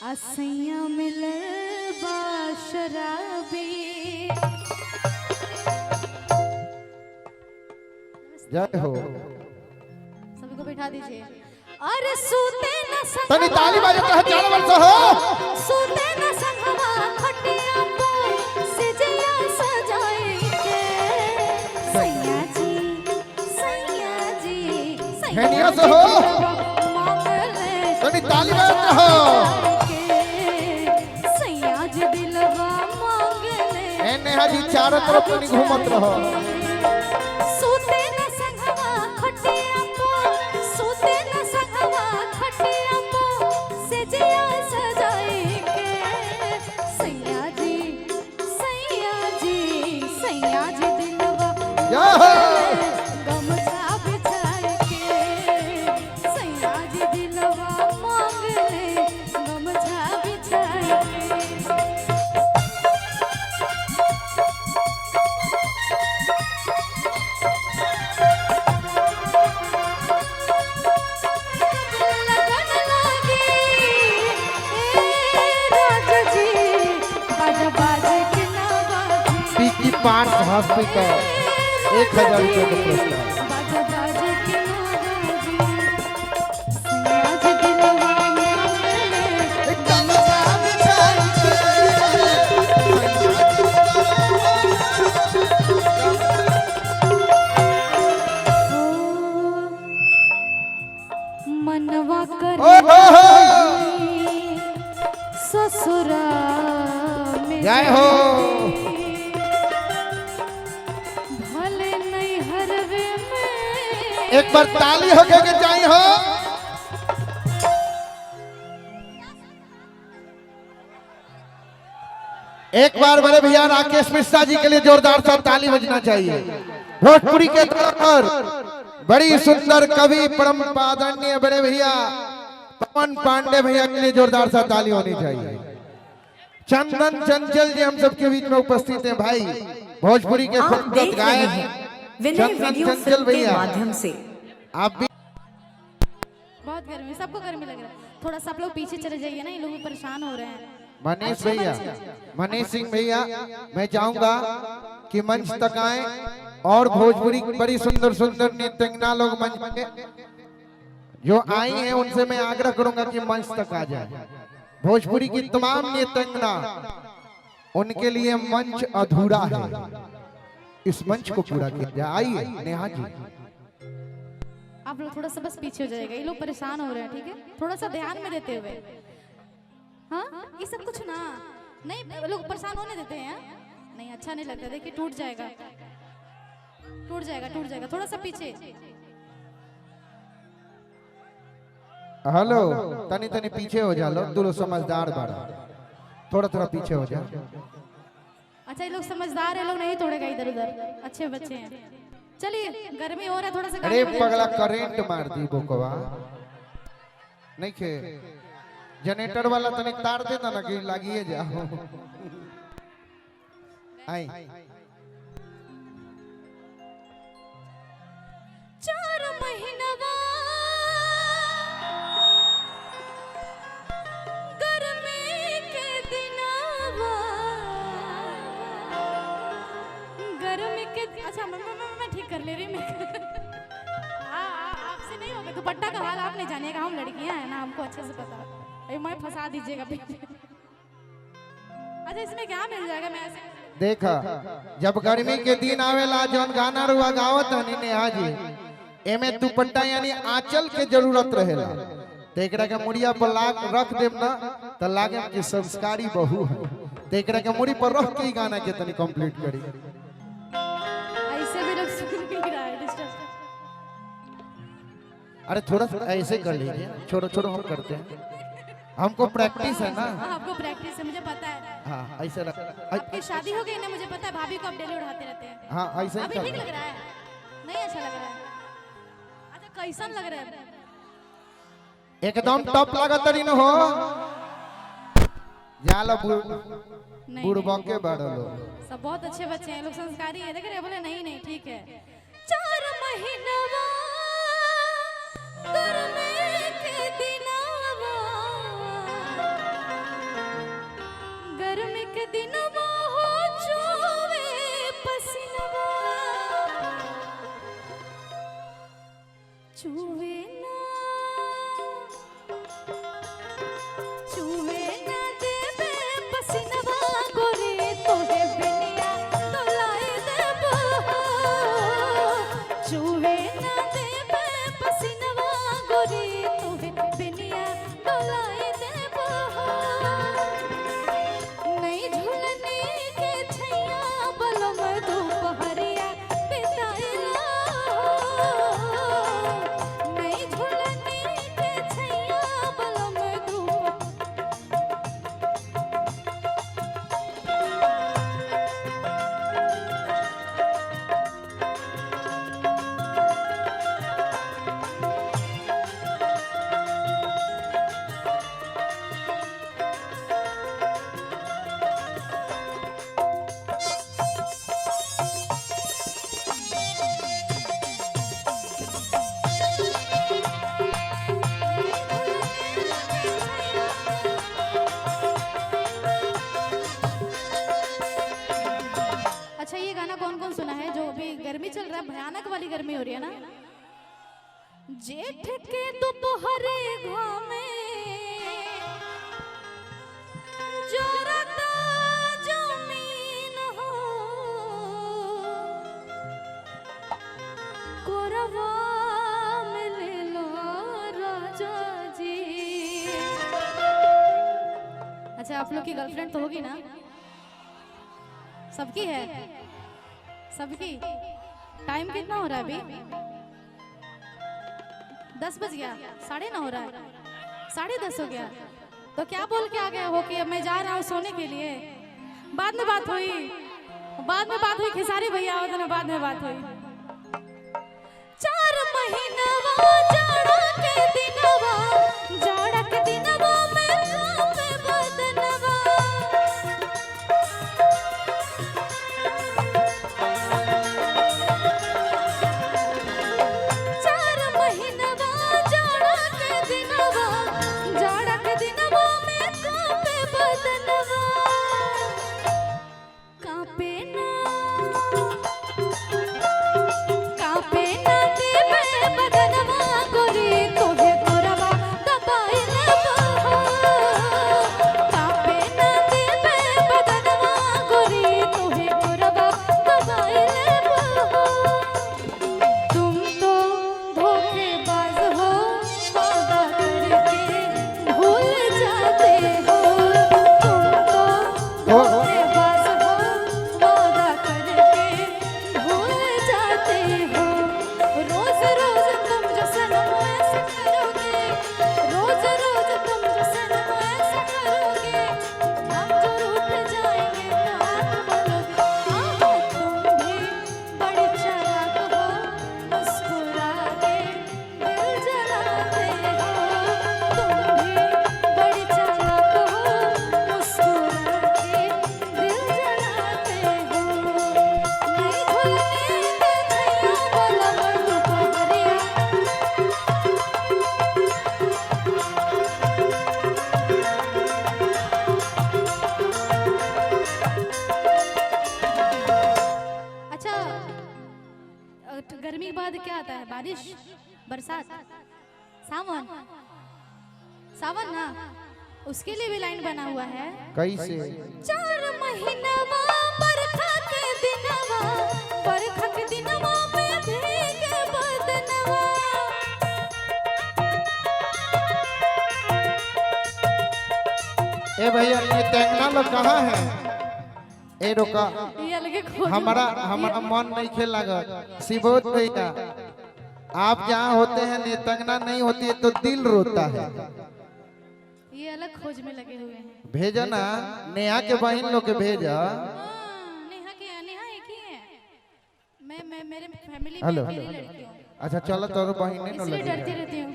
असैया मिले बाशराबी। जय हो। सभी को बैठा दीजिए। अरे सूते न तनी ताली बजा कह 4 वर्ष हो। सूते न संगवा खटिया पर सिजिया सजाए के सैया जी हेनिया से हो। तनी ताली बजा हो। सैया जी दिलवा मांगले ए नेहा जी चारों तरफ तनी घूमत रहो। सूते न संगवा खटिया पर सूते न संगवा खटिया पर सिजिया सजाए के सैया जी दिलवा जय हो। गमछा बिछाए के सैया जी दिलवा मांगले गमछा बिछाए के। लगन लागी ए राजा जी बाजा बाजे के ना बाजे पीकी पार्ट हॉस्पिटल 1000 रुपये का पुरस्कार। बाजा बाजे के ना बाजे सैया जी दिलवा मांगले मनवा कर ससुरा में जय हो। भले नहीं हरवे में एक बार ताली हो के चाहिए हो। एक बार बड़े भैया राकेश मिश्रा जी के लिए जोरदार सा ताली बजना चाहिए। भोजपुरी के तौर पर बड़ी सुंदर कवि परम आदरणीय बड़े भैया पवन पांडे भैया के लिए जोरदार सा ताली होनी चाहिए। चंदन चंचल जी हम सबके बीच में उपस्थित हैं भाई। भोजपुरी के आप खूबसूरत देख रहे गायक हैं विनय चंदन वीडियो चंचल फिल्म के भैया। माध्यम से। आप भी बहुत गर्मी सबको गर्मी लग रहा है। थोड़ा सा आप लोग पीछे चले जाइए ना, ये लोग भी परेशान हो रहे हैं। मनीष भैया मनीष सिंह भैया मैं चाहूंगा कि मंच तक आए और भोजपुरी की बड़ी सुंदर सुंदर नृत्यंगना लोग मंच पे जो आई हैं उनसे मैं आग्रह करूंगा कि मंच तक आ जाए। भोजपुरी की तमाम नृत्यंगना उनके लिए मंच अधूरा है, इस मंच को पूरा किया जाए। आइए नेहा जी। आप लोग थोड़ा सा बस पीछे हो जाएगा, ये लोग परेशान हो रहे हैं, ठीक है? थोड़ा सा ध्यान में देते हुए। हाँ ये सब कुछ ना नहीं लोग परेशान होने देते हैं। नहीं अच्छा नहीं लगता, देखिए टूट जाएगा, टूट जाएगा, टूट जाएगा। थोड़ा सा पीछे। हेलो, तनी तनी पीछे हो जा लो, तू लोग समझदार बाड़ा, थोड़ा थोड़ा पीछे हो जा। अच्छा ये लोग समझदार है, लोग नहीं तोड़ेगा इधर उधर, अच्छे बच्चे हैं। चलिए गर्मी हो रहा है, थोड़ा सा अरे गाड़ी पगला करंट मार दी बोकवा, नहीं खे जनरेटर वाला तनिक तार दे ना कि लागिए जाओ। आई 4 महीनवा गर्मी के दिनवा, गर्मी के अच्छा मैं ठीक कर ले रही मैं। आपसे नहीं होगा, दुपट्टा का हाल आप नहीं जानिएगा, हम लड़कियां हैं ना, हमको अच्छे से पता है। मैं फंसा दीजिएगा पीछे। अच्छा इसमें क्या मिल जाएगा? मैं ऐसे देखा, जब गर्मी के दिन आवेला जौन गाना रुआ गावत हनी नेहा जी, एमे दुपट्टा यानी आंचल के जरूरत रहेला, तो एकरा के मुड़िया पर लाग रख देम ना तो लागे कि संस्कारी बहू है, तो एकरा के मुड़ी पर रख के ही गाना के तनी कंप्लीट करी। ऐसे भी लोग सुन नहीं रहा है, डिस्टर्ब। अरे थोड़ा सा ऐसे कर लीजिए, छोड़ो छोड़ो हम करते हैं, हमको प्रैक्टिस है ना। हाँ, आपको प्रैक्टिस है, मुझे पता है। हाँ ऐसे रख, आपकी शादी हो गई ना, मुझे पता है, भाभी को आप डेली उड़ाते रहते हैं। हाँ ऐसे ही अभी ठीक कर। लग रहा है? नहीं अच्छा लग रहा है? अच्छा कैसन लग रहा है? एकदम टॉप लागत तरी न हो जाला नहीं, बुढ़बा नहीं। के बड़ो सब बहुत अच्छे बच्चे हैं, लोग संस्कारी है, देख रहे हैं? बोले नहीं नहीं ठीक है। 4 महीनवा गर्मी के दिनवा, गर्मी के दिनवा हो चुवे पसीनवा, चुवे ना, चुवे ना देवे पसीनवा गोरे तोहे बिनिया तोलाए देबो, चुवे ना देवे पसीनवा गोरे तोहे बिनिया तोलाए देबो, नहीं झूलने के छैया बलम दोपहरिया बिताइला, नहीं झूलने के छैया बलम दोपहरिया। अच्छा ये गाना कौन कौन सुना है? जो अभी गर्मी चल रहा है, भयानक वाली गर्मी हो रही है ना। जेठ के दोपहरे घामे जोरता जमीन हो, कोरवा में ले लो राजा जी। अच्छा आप लोग की गर्लफ्रेंड तो होगी ना? सबकी है? सबकी? टाइम कितना हो रहा है अभी? 10 बज गया, 9:30 हो रहा है, 10:30 हो गया। तो क्या बोल के आ गए हो कि अब मैं जा रहा हूँ सोने के लिए? बाद में बात हुई, बाद में बात हुई, खेसारी भैया आओ तो बाद में बात हुई। 4 महीनवा जाड़ा के दिनवा, जाड़ा के दिनवा में कांपे बदनवा, 4 महीनवा जाड़ा के दिनवा, जाड़ा के दिनवा में कांपे बदनवा, कांपे ना, कांपे ना देवे बदनवा गोरी तोहे बारिश, बरसात, सावन, सावन ना, उसके लिए भी लाइन बना हुआ है। कैसे? 4 महीनवा बरखा के दिनवा, बरखा के दिनवा में भीगे बदनवा। ए भैया ये तेंगना लोग कहाँ है? ए रुका, ये अलगे खोज हमारा मन नहीं खेल लगा। शिवोत भैया आप जहाँ होते हैं नेतंगना नहीं होती है तो दिल रोता है। ये अलग खोज में लगे हुए हैं। भेजा ना नेहा के बहन लोग के भेजा। नेहा एक ही है। मैं मेरे फैमिली में हेलो अकेली लड़की हूँ, अच्छा चलो तो बहन नहीं इसलिए लगे डरती रहती हूँ।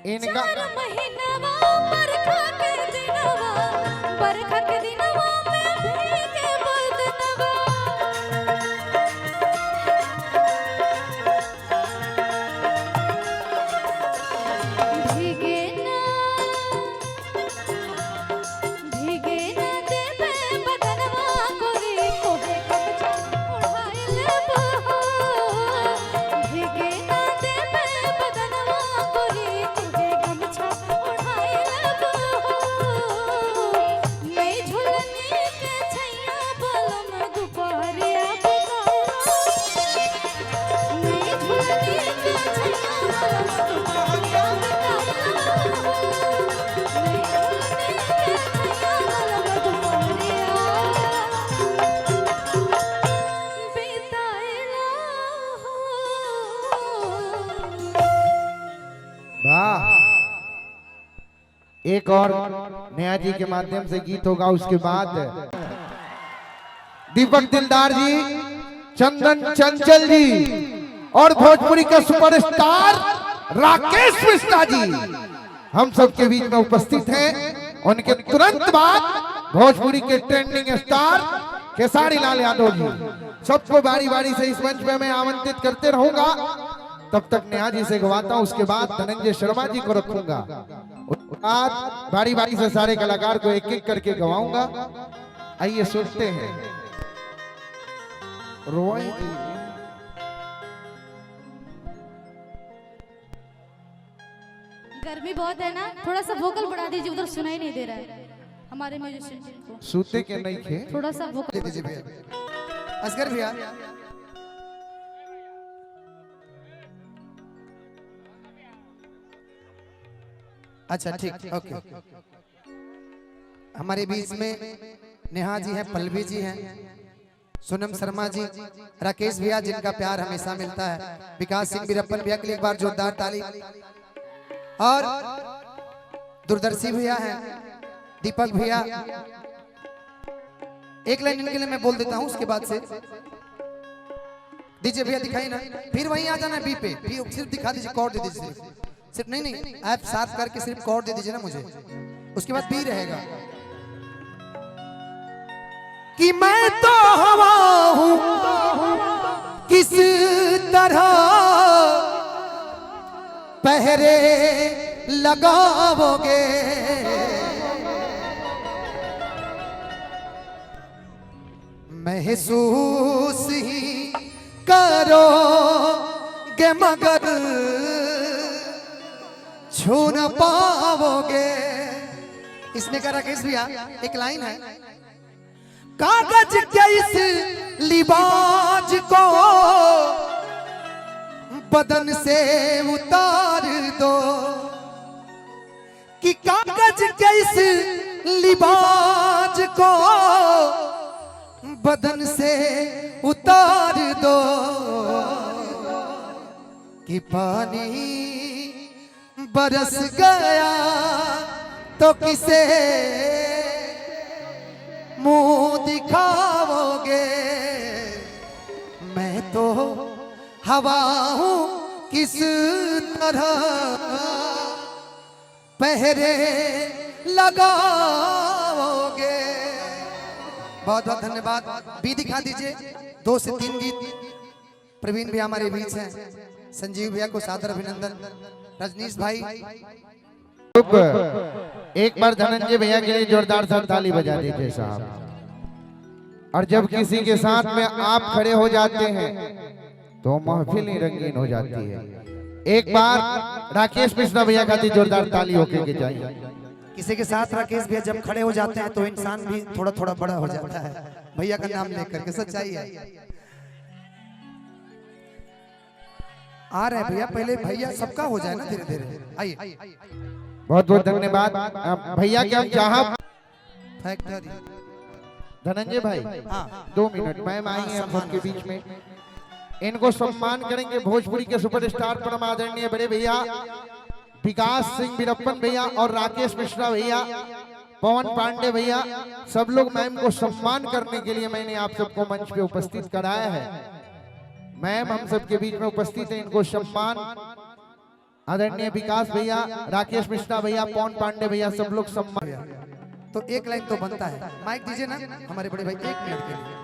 इनका 4 महीनवा बरखा के दिनवा, बरखा के दिनवा में भीगे बदनवा। भीगे ना देवे बदनवा गोरी, तोहे कब उड़ाई लेबो। भीगे ना देवे बदनवा गोरी, तोहे गमछा उड़ाई लेबो। मैं झुलनी के छैया बलम दुपहरिया बताओ। मैं झुलनी के छैया बलम दुपहरिया बताओ। मैं झुलनी के छैया बलम दुपहरिया बिताएला हो। वाह। एक और नेहा जी के माध्यम से गीत होगा, उसके बाद दीपक दिलदार जी, चंदन चंचल जी और भोजपुरी का सुपरस्टार राकेश मिश्रा जी हम सबके बीच में उपस्थित हैं। उनके तुरंत बाद भोजपुरी के ट्रेंडिंग स्टार खेसारी लाल यादव जी। सबको बारी बारी से इस मंच पे मैं आमंत्रित करते रहूंगा। तब तक नेहा जी से गवाता हूं, उसके बाद धनंजय शर्मा जी को रखूंगा। उसके बाद बारी बारी से सारे कलाकार को एक एक करके गवाऊंगा। आइए सुनते हैं रोई जी। गर्मी बहुत है ना, थोड़ा सा वोकल बढ़ा दीजिए, उधर सुनाई नहीं दे रहा है हमारे म्यूजिशियन को। सूते के नहीं थे, थोड़ा सा वोकल दीजिए भैया। असगर भैया अच्छा ठीक, ओके। हमारे बीच में नेहा जी हैं, पल्लवी जी हैं, सोनम शर्मा जी, राकेश भैया जिनका प्यार हमेशा मिलता है, विकास सिंह बीरप्पन भैया के लिए एक बार जोरदार ताली, और दूरदर्शी भैया हैं, दीपक भैया। एक लाइन इनके लिए मैं बोल देता हूं, उसके बाद से दीजिए भैया, दिखाई ना, फिर वहीं आ जाना बी पे, फिर सिर्फ दिखा दीजिए, कॉर्ड दे दीजिए, सिर्फ नहीं आप साफ करके सिर्फ कॉर्ड दे दीजिए ना मुझे, उसके बाद बी रहेगा। कि मैं तो हवा हूं किस तरह पहरे लगाओगे, महसूस ही करोगे मगर छू न पाओगे। इसमें का राकेश भैया एक लाइन है, कागज के इस लिबाज को बदन से उतार दो, कि कागज के इस लिबाज को बदन से उतार दो, कि पानी बरस गया तो किसे मुंह दिखाओगे। मैं तो हवा हूं किस तरह पहरे लगाओगे। बहुत बहुत धन्यवाद। बी दिखा दीजिए, 2 से 3 गीत। प्रवीण भी हमारे बीच हैं, संजीव भैया को सादर अभिनंदन, रजनीश भाई। एक बार धनंजय भैया के लिए जोरदार सा ताली बजा दीजिए साहब। और जब किसी के साथ में आप खड़े हो जाते हैं तो महफिल ही रंगीन हो जाती है। एक बार राकेश मिश्रा भैया खातिर जोरदार ताली होके के चाहिए। किसी के साथ राकेश भैया जब खड़े हो जाते हैं तो इंसान भी थोड़ा थोड़ा बड़ा हो जाता है, भैया का नाम लेकर के, सच्चाई है। आ रहे भैया, पहले भैया सबका हो जाए ना धीरे धीरे। आइए, बहुत बहुत धन्यवाद भैया के हम चाह फैक्ट्री धनंजय भाई। हाँ 2 मिनट मैम आई हैं हम सबके बीच में, इनको सम्मान करेंगे। भोजपुरी के सुपरस्टार परम आदरणीय बड़े भैया विकास सिंह वीरप्पन भैया और राकेश मिश्रा भैया, पवन पांडे भैया, सब लोग मैम को सम्मान करने के लिए मैंने आप सबको मंच पे उपस्थित कराया है। मैम हम सबके बीच में उपस्थित है, इनको सम्मान आदरणीय विकास भैया, राकेश मिश्रा भैया, पवन पांडे भैया, सब लोग सम्मान। तो एक लाइन तो बनता है, माइक दीजिए ना हमारे बड़े भाई 1 मिनट के लिए,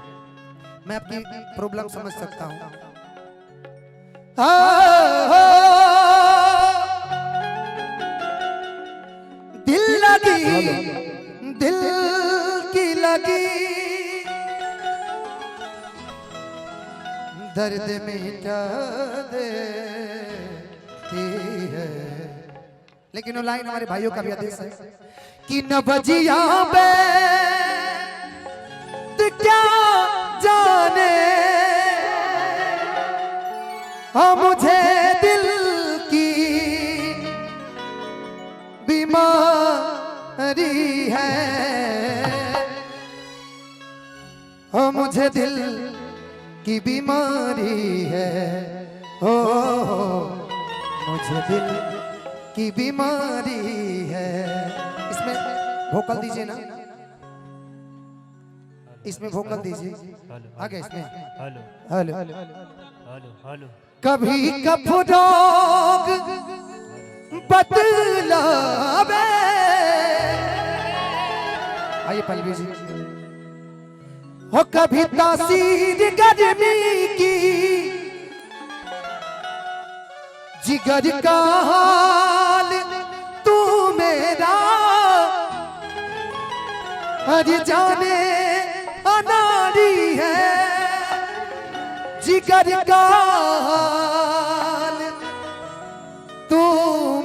मैं आपकी प्रॉब्लम समझ सकता हूँ। दिल लगी, दिल की लगी, दर्द मिटा देती है। लेकिन वो लाइन हमारे भाइयों का भी आदेश है कि न बजिया पे क्या जाने, हाँ मुझे दिल की बीमारी है, हाँ मुझे दिल की बीमारी है, ओ मुझे दिल की बीमारी है। इसमें वोकल दीजिए ना, इसमें वोकल दीजिए आगे, इसमें हेलो हेलो हेलो हेलो। कभी कफरोग बतलावे, आइए पल्लवी जी, हो कभी तासीर गर्मी की, जिगर का हाल तू मेरा, हर जाने अनाड़ी है, जिगर का हाल तू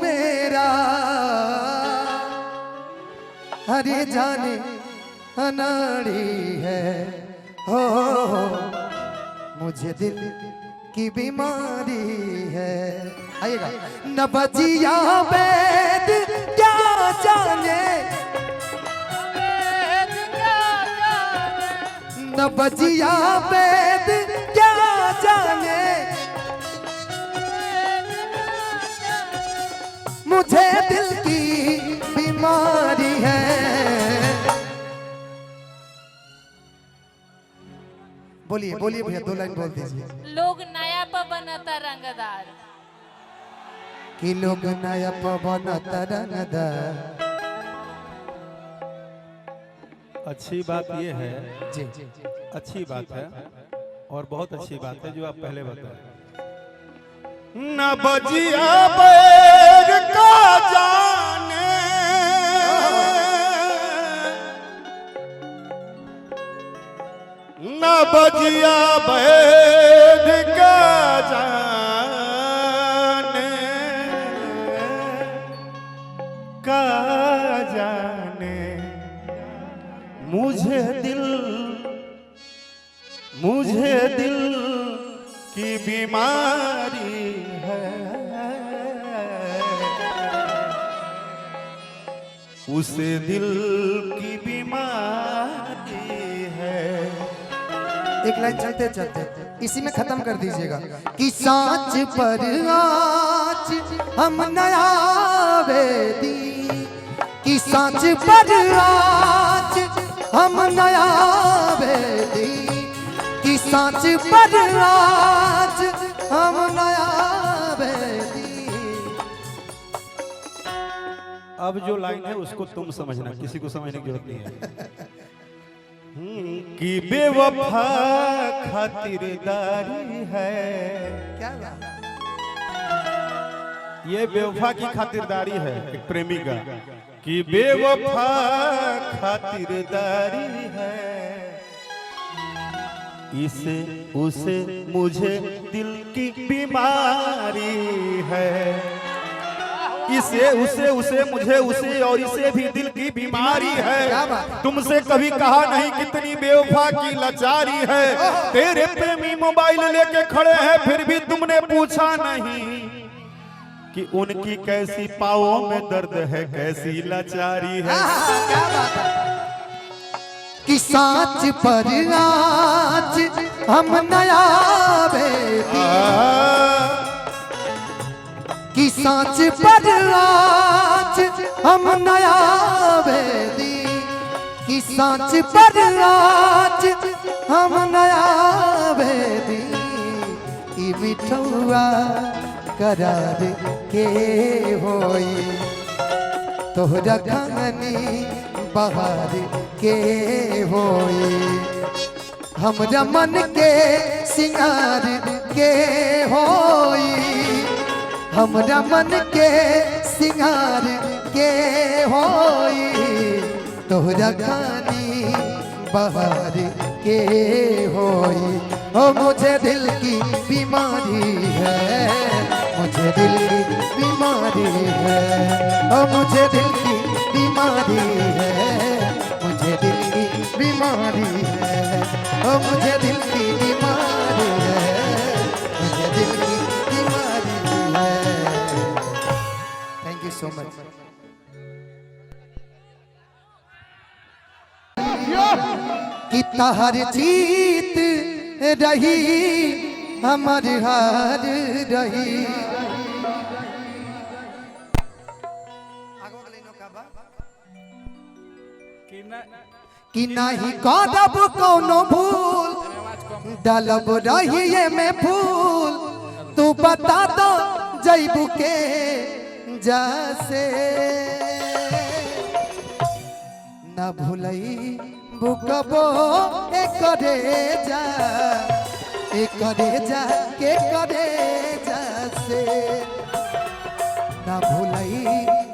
मेरा, हरे जाने अनाड़ी है, हो मुझे दिल की बीमारी है। आइएगा। न बजिया वेद क्या जाने, न बजिया वेद क्या जाने, मुझे दिल की बीमारी है। बोलिए बोलिए भैया, 2 लाइन बोल दीजिए। लोग नया पर बनता रंगदार, कि लोग नया पवन तरंगदार। अच्छी बात ये है जी, अच्छी बात है और बहुत अच्छी बात है जो आप पहले बताए। न बजिया बैर का जाने, न बजिया बैर का जाने, का जाने मुझे दिल की बीमारी है, उसे दिल की बीमारी है। एक लाइन चलते चलते इसी में खत्म कर दीजिएगा कि सांच पर आज हम नया वेदी, कि सांच पर आज हम नया वेदी, कि सांच पर आज हम नया वेदी। अब जो लाइन है उसको तुम समझना, किसी को समझने की जरूरत नहीं है। कि बेवफा खातिरदारी है, क्या बात? ये बेवफा की खातिरदारी है एक प्रेमी का, कि बेवफा खातिरदारी है, इसे उसे मुझे दिल की बीमारी है। इसे उसे उसे मुझे उसे और इसे भी दिल की बीमारी है। तुमसे कभी कहा नहीं कितनी बेवफा की लाचारी है। तेरे प्रेमी मोबाइल लेके खड़े हैं फिर भी तुमने पूछा नहीं कि उनकी कैसी पाँवों में दर्द है, कैसी लाचारी है। कि सांच पर आज हम नया कि सांच पर आज हम नया बेदी कि सांच पर आज हम नया बेदी ई मिठुआ करार के होई तोहरा खानी बहार के होई हमरा मन के सिंगार के होई हमरा मन के सिंगार के होई तोहरा खानी बहार के होई। ओ मुझे दिल की बीमारी है, मुझे दिल की बीमारी है। ओ मुझे दिल की बीमारी है, मुझे दिल की बीमारी है। ओ मुझे दिल की बीमारी है, मुझे दिल की बीमारी है। थैंक यू सो मच। कि तहर जीत रही हमार हार रही। कि नहीं करब कोनो भूल डालब रही में फूल तू बता दो जैबू के जैसे न भूलई बुकबो एक करे जा के करे जैसे न भूलई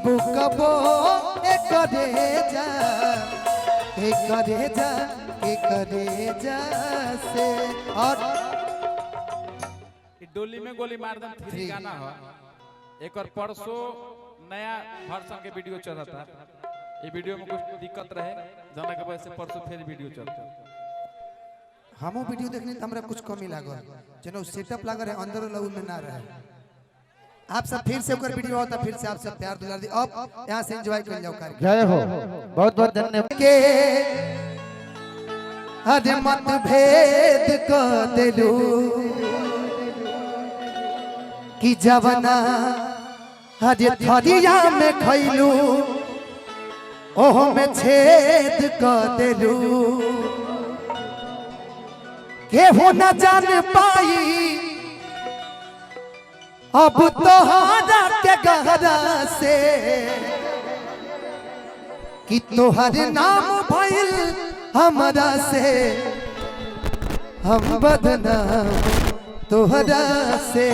बुकबो एक करे जा के करे जैसे। और डोली में गोली मार दम थ्री गाना हो। एक और परसों नया वर्षन के वीडियो चला था। ये वीडियो में कुछ दिक्कत रहे जाना के वजह से परसों फिर वीडियो चलता। हमो वीडियो देखने तो हमरा कुछ कमी लागल जनो सेटअप लागल है अंदर लव में ना रहे। आप सब फिर से ओकर वीडियो होता फिर से आप सब प्यार दुलार दी। अब यहां से एंजॉय कर जाओ कार्यक्रम। जय हो, बहुत बहुत धन्यवाद। के हर मत भेद को दिलू कि जवना हर थरिया में खैलू ओह में छेद को दिलू केहू न जान पाई अब तोहरा के गहरा से कि तोहर नाम भइल हमरा से हम बदनाम तोहरा से।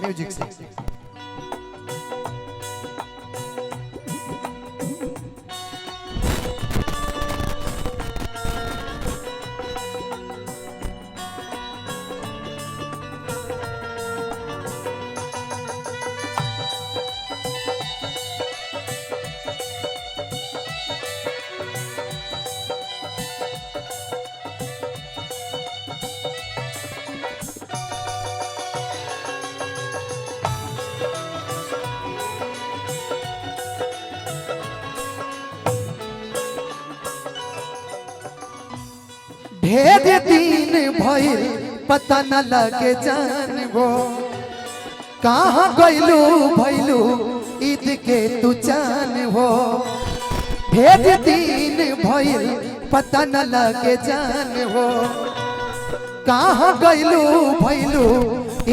म्यूजिक से ढेर दिन भइल पता न लगे जान वो कहाँ गइलू भइलू ईद के तू जान हो। ढेर दिन भइल पता न लगे जान हो कहाँ गइलू भइलू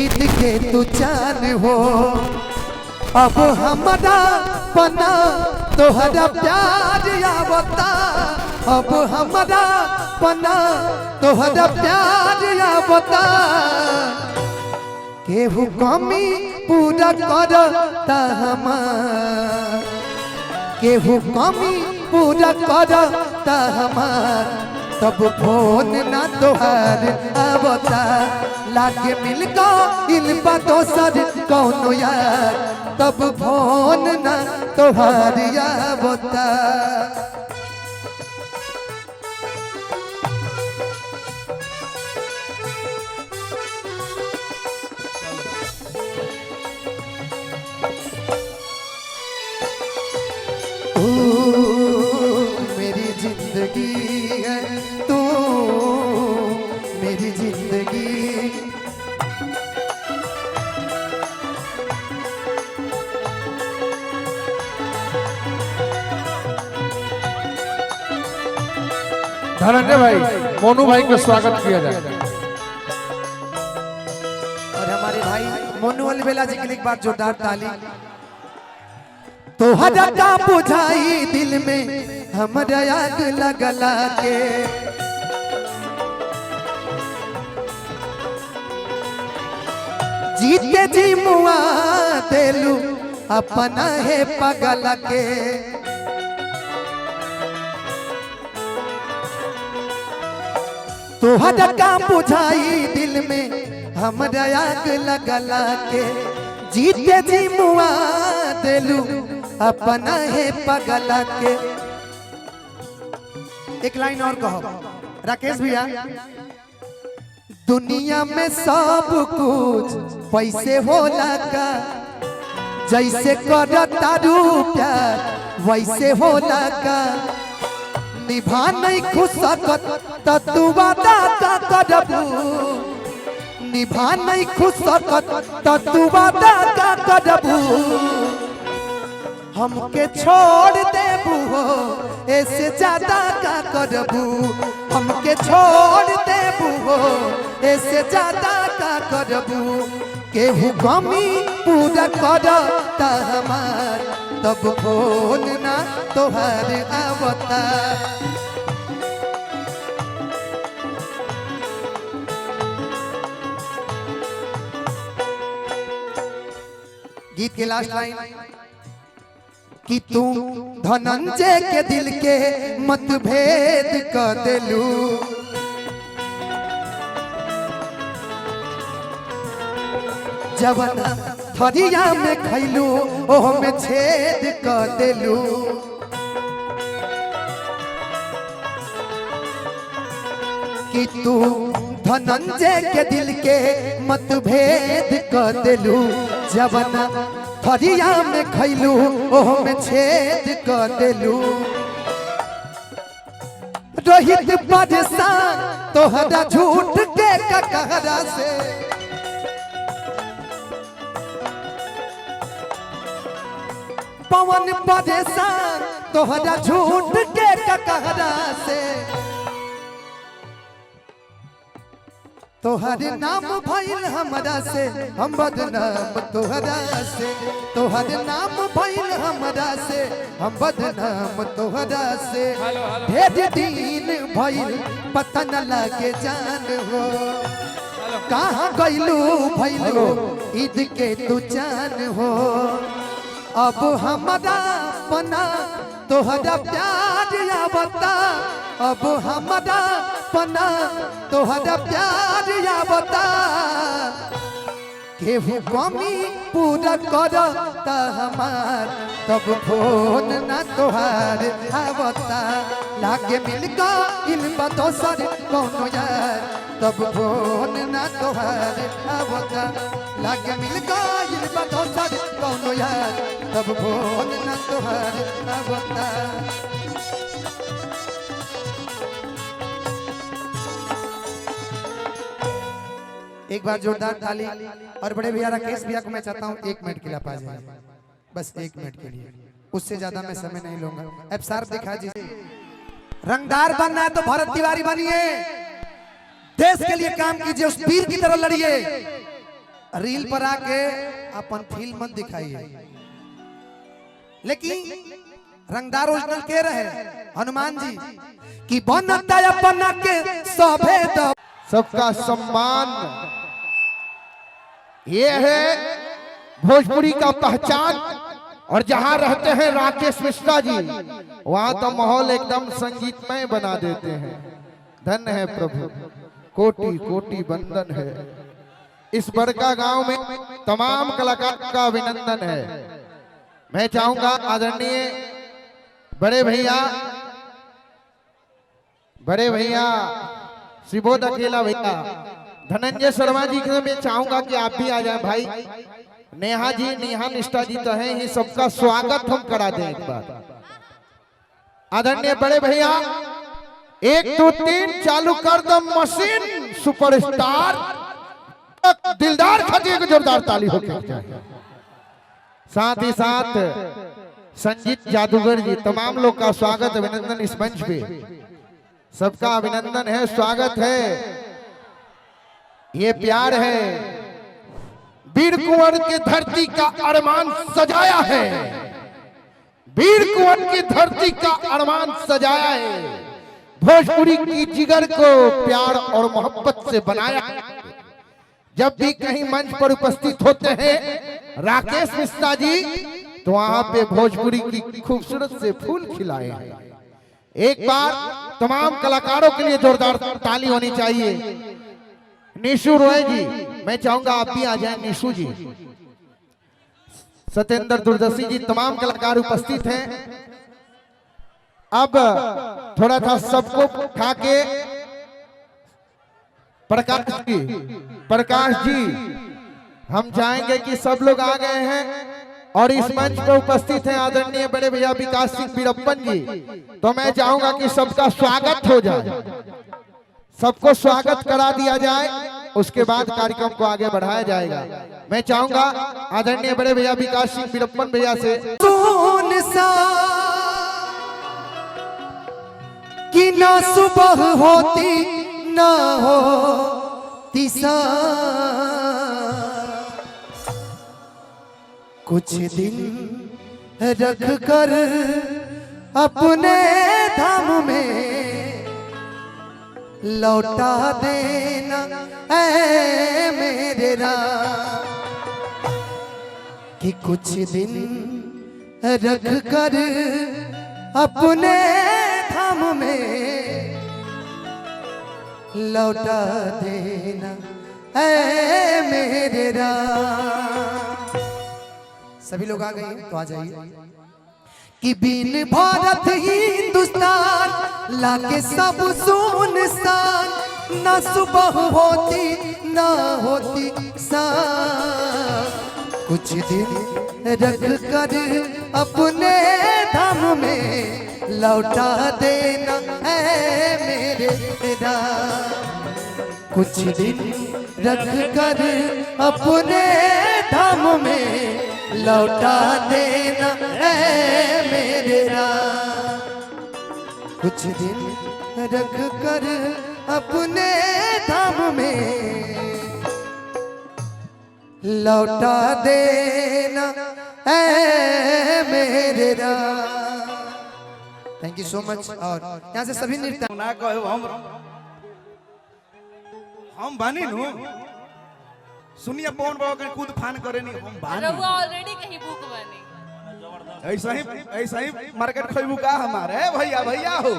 ईद के तू जान हो। अब हमरा पना तोहरा प्यार आवता अब हमरा पना तोहरा प्यार आवता केहू कमी पूरा करता हमार केहू कमी पूरा करता हमार तब फोन ना तोहार आवता लागे मिल गो इन बातों सर कौनो यार तब फोन ना तोहार आवता मेरी जिंदगी है तू मेरी जिंदगी धनंजय भाई मोनू भाई का स्वागत किया जाए। और हमारे भाई मोनू अलबेला जी के लिए एक बार जोरदार ताली। तो हटा बुझाई दिल में हमारा आग लगला के जीते जी मुआ देलू अपना है पगला के तो हटा बुझाई दिल में हमारा आग लगला के जीते जी मुआ देलू अपना है पगला के। एक लाइन और कहो राकेश भैया। दुनिया में सब कुछ पैसे होला का जैसे करता रू प्यार वैसे होला का निभा नहीं खुश सकत तू वादा का करबू निभा नहीं खुश सकत तू वादा का करबू हमके छोड़ देबू हो ऐसे ज्यादा का करबू हमके छोड़ देबू हो ऐसे ज्यादा का करबू केहू कमी पूरा करता हमार तब फोन ना तोहार आवता गीत के लास्ट लाइन कि तू धनंजय के दिल के मतभेद कर देलू जवन थरिया में खैलू ओह में छेद कर देलू कि तू धनंजय के दिल के मतभेद कर देलू जवन थरिया में खैलू ओह में छेद कर देलू रोहित परेशान तोहरा झूठ के कहरा से पवन परेशान तोहरा झूठ के कहरा से तोहर नाम भइल हमरा से हम बदनाम तोहरा से तोहर नाम भइल हमरा से हम बदनाम तोहरा से ढेर दिन भइल पता न लगे जान हो कहाँ गइलू भइलू ईद के तू जान हो अब हमरा पना तोहरा प्यार आवता अब हमरा पना तोहरा प्यार आवता केहू कमी पूरा करता हमार तब फोन ना तोहार आवता लागे मिल गइल बा दोसर कौनो यार तब फोन ना तोहार आवता लागे मिल गइल बा दोसर कौनो यार तब फोन ना तोहार आवता। एक बार जोरदार ताली। और बड़े भैया राकेश भैया को मैं चाहता हूँ 1 मिनट के लिए आ जाए, बस 1 मिनट के लिए, उससे ज्यादा मैं समय नहीं लूंगा। अब सार्फ दिखा जी, रंगदार बनना है तो भरत तिवारी बनिए, देश के लिए काम कीजिए, उस वीर की तरह लड़िए, रील पर आके अपन फील मत दिखाइए। लेकिन रंगदार ओरिजिनल के रहे हनुमान जी की बनता अपना के सभे सबका सम्मान, ये है भोजपुरी का पहचान। और जहां रहते हैं राकेश मिश्रा जी, वहां तो माहौल एकदम संगीतमय बना देते हैं। धन्य है प्रभु, कोटि कोटि वंदन है। इस बड़का गांव में तमाम कलाकार का अभिनंदन है। मैं चाहूंगा आदरणीय बड़े भैया शिवोद अकेला भैया धनंजय शर्मा जी के मैं चाहूंगा कि आप भी आ जाएं भाई। नेहा जी, नेहा निष्ठा जी तो हैं ही, सबका स्वागत हम करा दें एक बार। आदरणीय बड़े भैया 1 2 3 चालू कर दो मशीन। सुपरस्टार दिलदार खटिए को जोरदार ताली हो जाए। साथ ही साथ संजीत जादूगर जी, तमाम लोग का स्वागत अभिनंदन इस मंच पे, सबका अभिनंदन है, स्वागत है, ये प्यार है। वीर कुंवर की धरती का अरमान सजाया है, वीर कुंवर की धरती का अरमान सजाया है। भोजपुरी की जिगर को प्यार और मोहब्बत से बनाया है। जब भी कहीं मंच पर उपस्थित होते हैं राकेश मिश्रा जी, तो वहां पे भोजपुरी की खूबसूरत से फूल खिलाए हैं। एक बार तमाम कलाकारों के लिए जोरदार ताली होनी चाहिए। निशु रॉय जी, मैं चाहूंगा आप भी आ जाएं। निशु जी, सत्येंद्र दूरदर्शी जी, तमाम कलाकार उपस्थित हैं। अब थोड़ा था सबको खा के प्रकाश जी हम चाहेंगे कि सब लोग आ गए हैं और इस मंच पर उपस्थित हैं आदरणीय बड़े भैया विकास सिंह वीरप्पन जी, तो मैं चाहूंगा कि सबका स्वागत हो जाए, सबको स्वागत करा दिया जाए, उसके बाद कार्यक्रम को आगे बढ़ाया जाएगा। मैं चाहूंगा आदरणीय बड़े भैया विकास सिंह वीरप्पन भैया से कि ना सुबह होती ना होती कुछ दिन रख कर अपने धाम में लौटा देना ऐ मेरे राम, कि कुछ दिन रख कर अपने धाम में लौटा देना ऐ मेरे राम। सभी लोग आ गए तो आ जाइए। कि बिन भारत हिंदुस्तान लाके सब सुनसान, ना सुबह होती ना होती शाम, कुछ दिन रख कर अपने धाम में लौटा देना है मेरे राम, कुछ दिन रख कर अपने धाम में लौटा देना है मेरे राम, कुछ दिन रख कर अपने धाम में लौटा देना है मेरे राम। थैंक यू सो मच। और यहाँ से सभी नृत्य ना कहो हम बानी नु सुनिए पवन बाबा के कूद फान करे नहीं हम बानी रहुआ ऑलरेडी कहीं बुक बनी। ऐसा ही मार्केट खोइबू का हमारे भैया भैया हो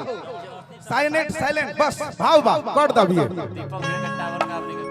साइलेंट बस भाव कर दबिए। दीपक भैया का टावर का आपने क्या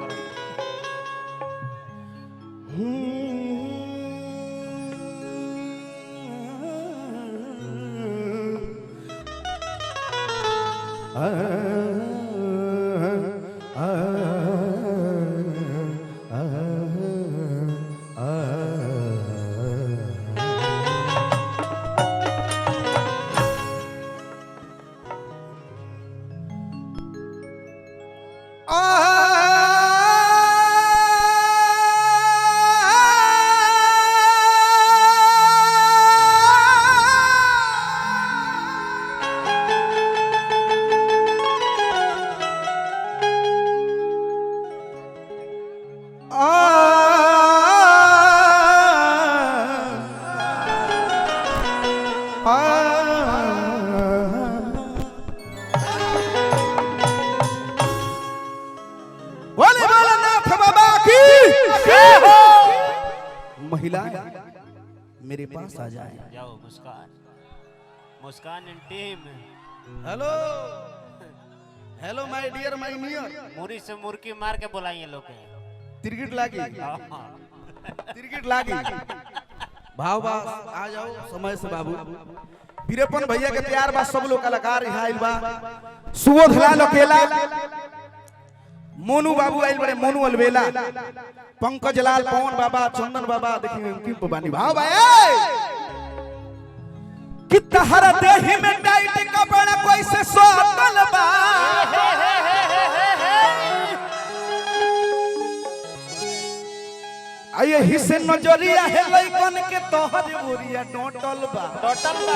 महिलाएं मेरे पास आ जाए। जाओ Muskan, Muskan and team. Hello hello my dear my near. मुरी से मुर्गी मार के बुलाइए लोग के। तिरगिट लागी तिरगिट लागी। भाव बा आ जाओ समय से बाबू। वीरपन भैया के प्यार बा, सब लोग कलाकार यहाँ आइल बा। सुबोध लाल अकेला, मोनू बाबू आइल बड़े, मोनू अलवेला, पंकज लाल, पवन बाबा, चंदन बाबा, देखिए उनकी बानी। भाव भाई कि तहरा देही में टाइट कपड़ा कैसे सोतल बा। आये हिस्से नजरिया है लइकन के तोहर बोरिया टोटल बा। टोटल बा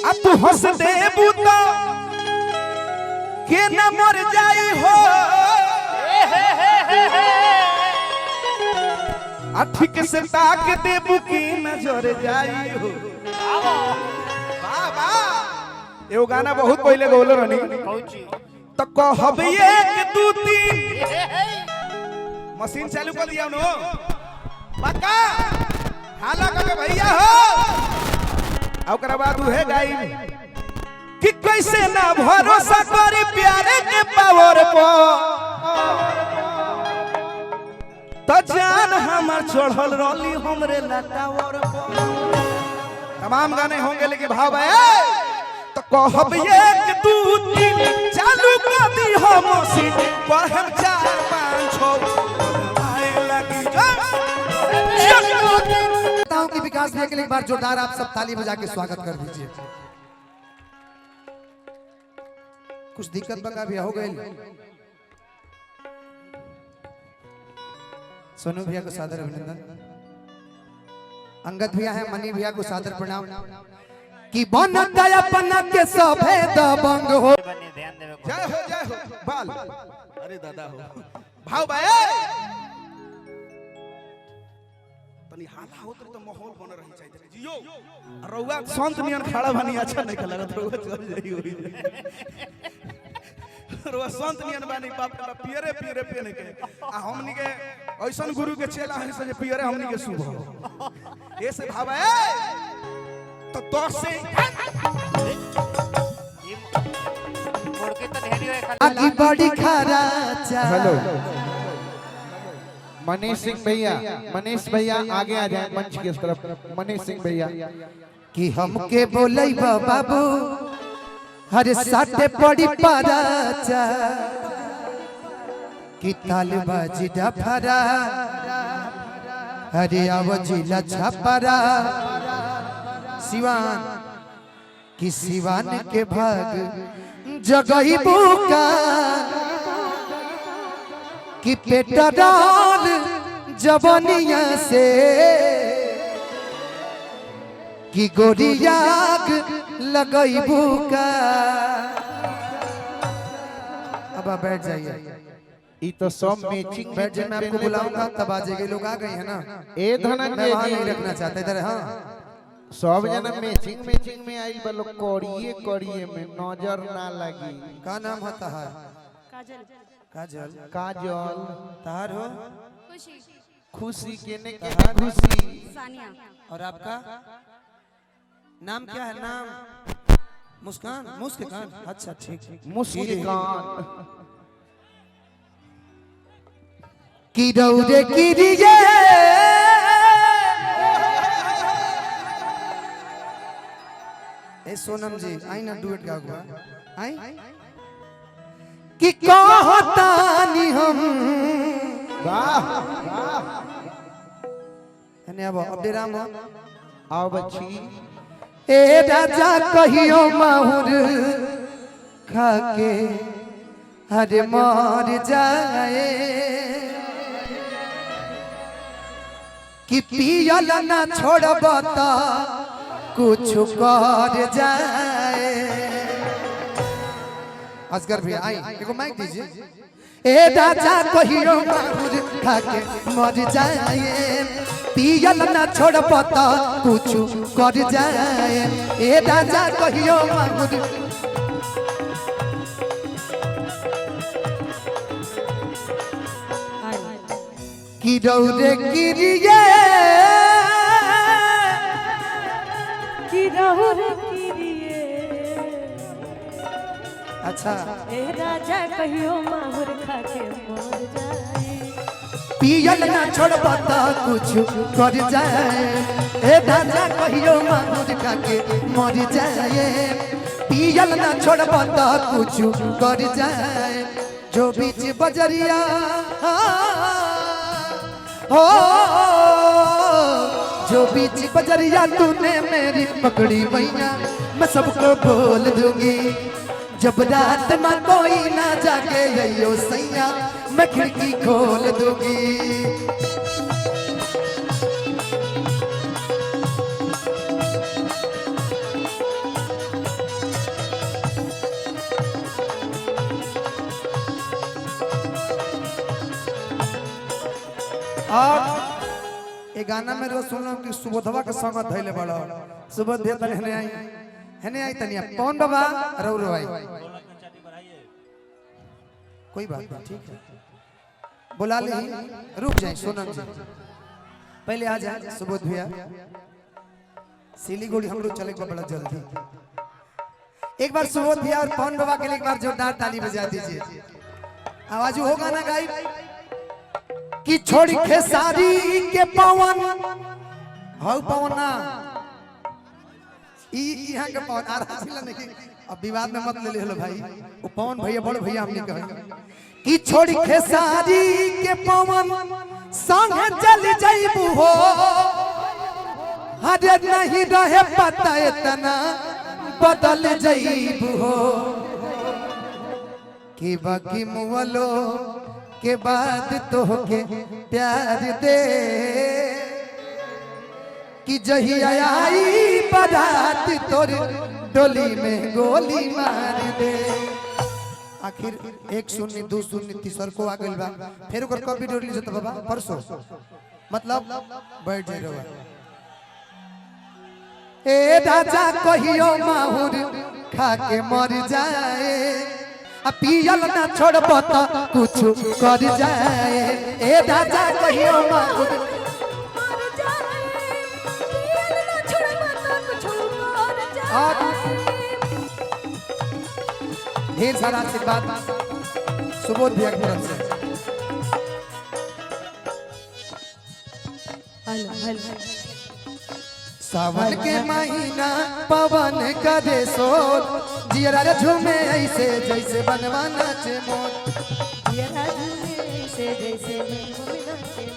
अब तू हंस देबू तो के न मर जाई हो। ठीक से ताक देबू की नजर जाई हो। वाह वाह, एगो गाना बहुत पहले गौलो रहनी। तो कहब एक दू तीन मशीन चालू कर दिया नो पक्का हाला के भैया हो। ओकरा बाद उहे गाई कि कैसे ना भरोसा करी प्यारे के पावर पर। तो जान हमर चढ़ल रही हमरे लटावर पर। तमाम गाने होंगे लेकिन भाव है तो कहब एक दू तीन चालू कर दी हो मशीन पर। हम 4 5 6 कि विकास भैया के लिए एक बार जोरदार आप सब ताली बजा के स्वागत कर दीजिए। कुछ दिक्कत बका भी हो गई। सोनू भैया को सादर अभिनंदन। अंगद भैया है, मनी भैया को सादर प्रणाम। कि बनता अपना के सभे दबंग हो। जय हो बाल। अरे दादा हो भाव भाई तनी हाला होत तो माहौल बन रही चाहिए जियो। रउआ संत नियन खड़ा बनी अच्छा नहीं लगत। रउआ चल जाई होई। रउआ संत नियन बानी बाप रे पियरे पियरे पेने के। आ हमनी के ऐसन गुरु के चेला है से पियरे हमनी के शुभ हो। ऐसे भाव है तो तोर से मुर्गी तो ढेरी है खाली। आगी बड़ी खराचा। हेलो मनीष सिंह भैया, मनीष भैया आगे आ जाए मंच की तरफ। मनीष सिंह भैया कि हमके बोलई बाबू हर साटे पड़ी पराचा। कि ताल बाजी डफरा हरे आव जिला छपरा सिवान। कि सिवान के भाग जगही बुका। कि पेटराल जवनिया से कि गोरियाग लगई बुका। अब आप बैठ जाइए। ई तो सब मैचिंग बैठ जाइए, मैं आपको बुलाऊंगा तब आ जाएंगे। लोग आ गए हैं ना, ए मैं धनंजय वहां जी नहीं रखना चाहता इधर। हाँ सब जना मैचिंग में आइल बा लोग। करिए में नजर ना लगी। का नाम होता है? काजल। काजल। काजल तार हो? खुशी। खुशी केने के खुशी। सानिया। और आपका नाम क्या है? नाम मुस्कान। मुस्कान, अच्छा ठीक। मुस्कान की रौरे किरिए ए सोनम जी आई ना डुएट गा हुआ आई। कि कहतानी हम वाह ने अब डेराम हो। आओ बच्ची ए राजा कहियो माहुर खाके हरे मर जाए। कि पियल ना छोड़ब तो कुछ कर जाए। असगर भी आई एगो माइक दीजिए। ए राजा कहियो माहुर खाके मर जाए। पियल ना छोड़ब तो कुछ कर जाए। ए राजा कहियो माहुर की रौरे किरिए अच्छा ए राजा कहियो माहुर खा के मर जाए पियल ना छोड़बा त कुछ कर जाए ए राजा कहियो माहुर खा के मर जाए पियल ना छोड़बा त कुछ कर जाए जो बीच बजरिया हो जो बीच बजरिया तूने मेरी पकड़ी मैया मैं सबको बोल दूंगी जब रात में कोई ना जागे यो सैया मैं खिड़की खोल दूंगी और ये गाना में रोज सुन कि सुबोधवा के संग धैले बड़ा सुबोध दे तने हने आई तनिया कौन बाबा रो रो आई कोई बात नहीं ठीक है बुला ले रुक जाए सोनम जी पहले आ जाए सुबोध भैया सिलीगुड़ी हम लोग चले बड़ा जल्दी एक बार सुबोध भैया और पवन बाबा के लिए एक बार जोरदार ताली बजा दीजिए आवाज होगा ना गाई कि छोड़ खेसारी के पवन हाउ पवन ना यहाँ के पवन आ रहा है नहीं अब विवाद में मत ले लो भाई वो पवन भैया बड़ भैया हमने कहा कि छोड़ खेसारी के पवन संग चल जाइबू हो हरे नहीं रहे पता इतना बदल जाइबू हो कि बाकी मुवलो के बाद तो के प्यार दे कि जही आई बारात तोर डोली में गोली मार दे आखिर 1-0 2-0 तीसर को आ गइल बा फिर ओकर कब वीडियो रिलीज होता बाबा परसों मतलब बैठ जाए रहो ए राजा कहियो माहुर खा के मर जाए पियल ना छोड़ब त कुछ कर जाए ए राजा कहियो माहुर मर जाए पियल ना छोड़ब त कुछ कर जाए ढेर सारा आशीर्वाद सुबोध भैया की तरफ से हेलो हेलो सावन के महीना पवन करे सोर जियरा झूमे ऐसे जैसे बनवा नाचे मोर ये राजू से जैसे मैं नाचे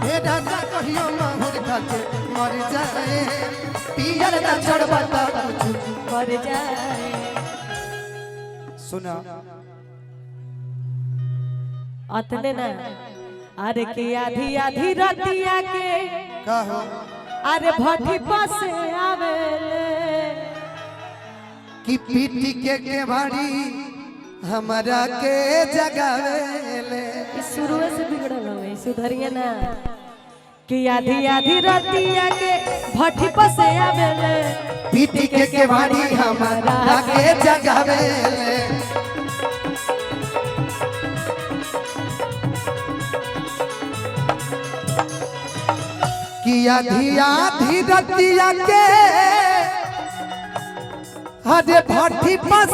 हे राजा कहियो माहुर खा के मर जाए पियल ना छोड़बा त कुछ कर जाए सुना अतने ना अरे की आधी आधी रतिया के का हो अरे भट्टी पास आवेले कि पीटी के भाड़ी हमारा के जगावेले शुरू से बिगड़ल हवे सुधरिए ना कि आधी आधी रतिया के भट्टी पास आवेले पीटी के भाड़ी हमारा के जगावेले कि आधी आधी रतिया के हरे भट्टी पास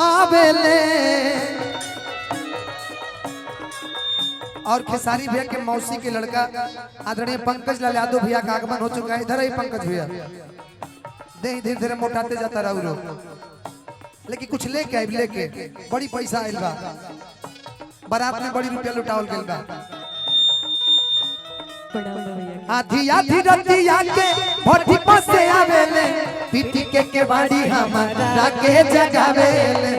आवेले और खेसारी भैया के मौसी के लड़का आदरणीय पंकज लाल यादव भैया का आगमन हो चुका है इधर ही पंकज भैया धीरे धीरे मोटाते जाता रहो लेकिन कुछ लेके आए लेके बड़ी पैसा आयल बा बारात में बड़ी रुपया लुटावल गेल बा आधी आधी रतिया के भट्टी पास आवेले पीटी के बाड़ी हमारा के जगावेले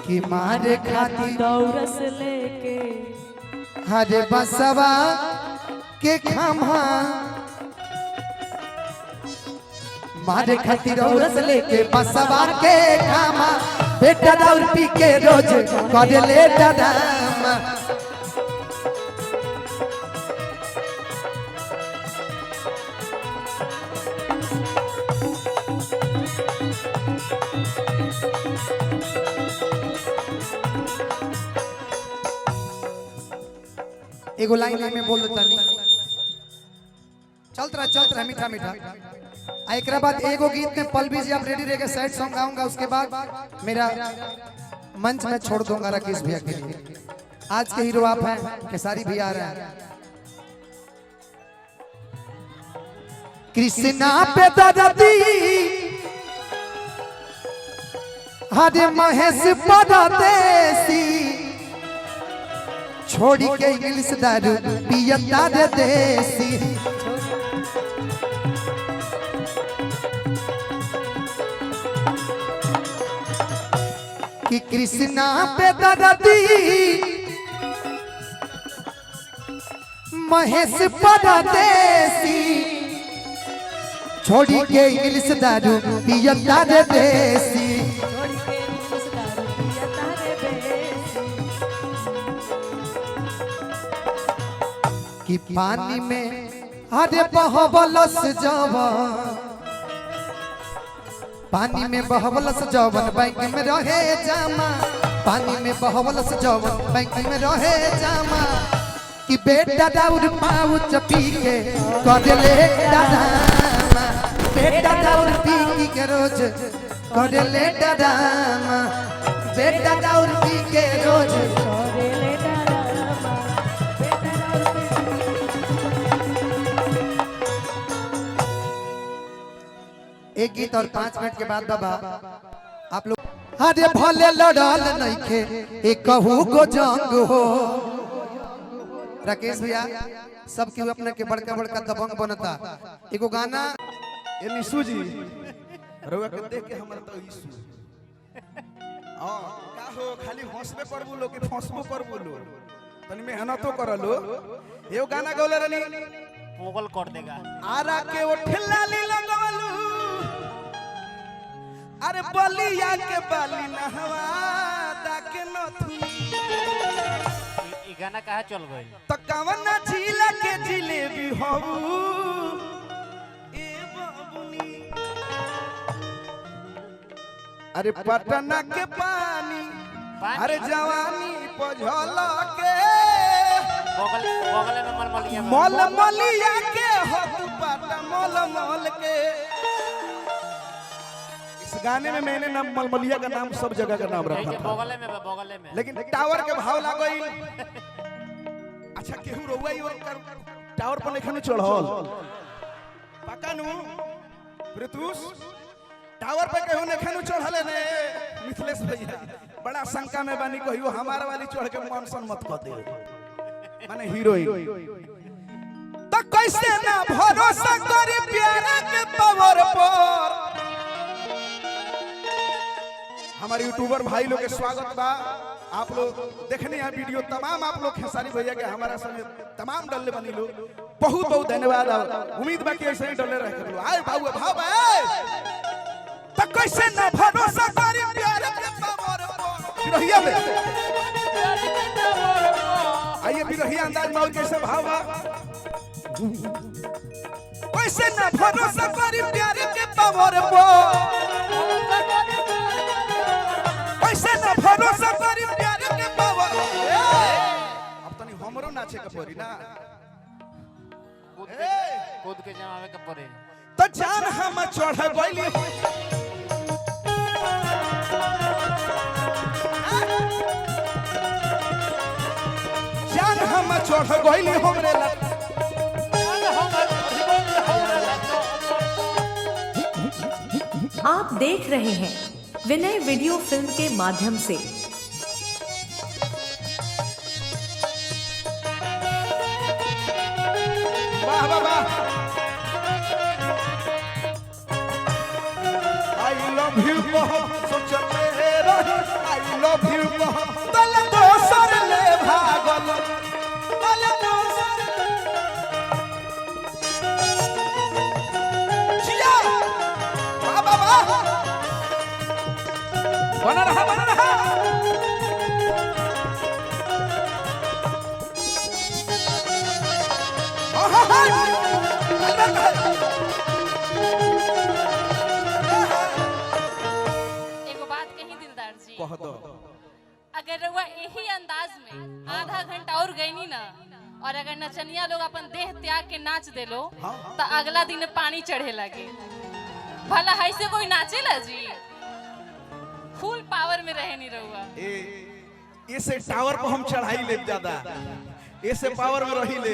कि मारे खाती दौरस लेके हरे बसवा के खम्हा मारे खातिर औरस लेके बसवा के खामा बेटा दाउर पी के रोज करे ले डरामा एगो लाइन में बोल देता नहीं चलता रहा मीठा मीठा। एक बाद एगो गीत में पल्लवी जी आप रेडी रह के सैड सॉन्ग गाऊंगा, उसके बाद मेरा मंच में छोड़ दूंगा राकेश भैया के लिए। आज के हीरो आप हैं, खेसारी भैया आ रहे हैं। कृष्णा पे दरदी हरे महेश परदेसी छोड़ी के इंग्लिश दारू पियता रे देसी। कि कृष्णा पे दरदी महेश परदेसी छोड़ी के इंग्लिश दारू पियता रे देसी। कि पानी में हरे बहबलस जवन पानी में बहबलस जवन बैंक में रहे जामा पानी में बहबलस जवन बैंक में रहे जामा। कि बेटा दाऊद पाउच पी के कर ले डरामा बेटा दाऊद पी के रोज कर ले डरामा बेटा दाऊद पी के रोज कर ले डरामा। एक गीत और 5 मिनट के बाद बाबा आप लोग अरे भले लड़ल नहीं खे एक कहू को जंग हो। राकेश भैया सब क्यों अपने के बड़का बड़का दबंग बनता। एगो गाना ए निशु जी रउआ के देख के हमर तो इशू हां का हो खाली हंसबे करबू लो कि फंसबो करबू लो तनी मेहनतो करलो। एगो गाना गौले रनी पोगल कर देगा आरा के ओठलाली लगवलू अरे बलिया के बाली नहवा दाके नथुनी ई गाना कहाँ चल गई त कवना झीला के जिलेबी हऊ ए बाबुनी अरे पटना के पानी अरे जवानी पझल के बगल में मलमलिया मलमलिया के हो तू पाटा मलमल के। इस गाने में मैंने नाम मलमलिया का नाम सब जगह का नाम रखा था बगल में लेकिन टावर के भाव लागई। अच्छा केहू रोवाई और टावर पर लेखन चढ़ल पक्का नु प्रितुष टावर पे केहू लेखन चढ़ल ने मिथिलेश भैया बड़ा शंका में बानी कहियो हमारा वाली चढ़ के मनसन मत कर दे माने हीरोइन तो कैसे ना भरोसा करी प्यारा के पावर पर। हमारे यूट्यूबर भाई लोग के स्वागत बा। आप लोग देखने हैं वीडियो तमाम आप लोग खेसारी भैया के हमारा संगे तमाम डल्ले बनी लोग बहुत बहुत धन्यवाद। उम्मीद बा कि ऐसे ही डल्ले रह कर आए बाबू भाव आए तो कैसे ना भरोसा करी प्यार के पावर पर। बिरहिया में आइए बिरहिया अंदाज में और कैसे भाव बा कैसे ना भरोसा करी प्यार के पावर पर कैसे ना भरोसा करी प्यार के पावर। अब तनी हमरो नाचे के पड़ी ना कूद के जमावे के पड़े तो जान हम चढ़ गइली जान हम चढ़ गइली हमरे ला आप देख रहे हैं विनय वीडियो फिल्म के माध्यम से। वाह वाह वाह आई लव यू सोचते रही आई लव यू तल दोसर ले भागल तल दोसर जिया वाह वाह वाह बना रहा एगो बात कही दिलदार जी कह दो अगर रउआ यही अंदाज में आधा घंटा और गईनी ना और अगर नचनिया लोग अपन देह त्याग के नाच देलो तो अगला दिन पानी चढ़े लगे। भला ऐसे कोई नाचेला जी? फुल पावर में रहे नहीं रहुआ। इसे टावर पर हम चढ़ाई ले ज्यादा, ऐसे पावर में रही ले,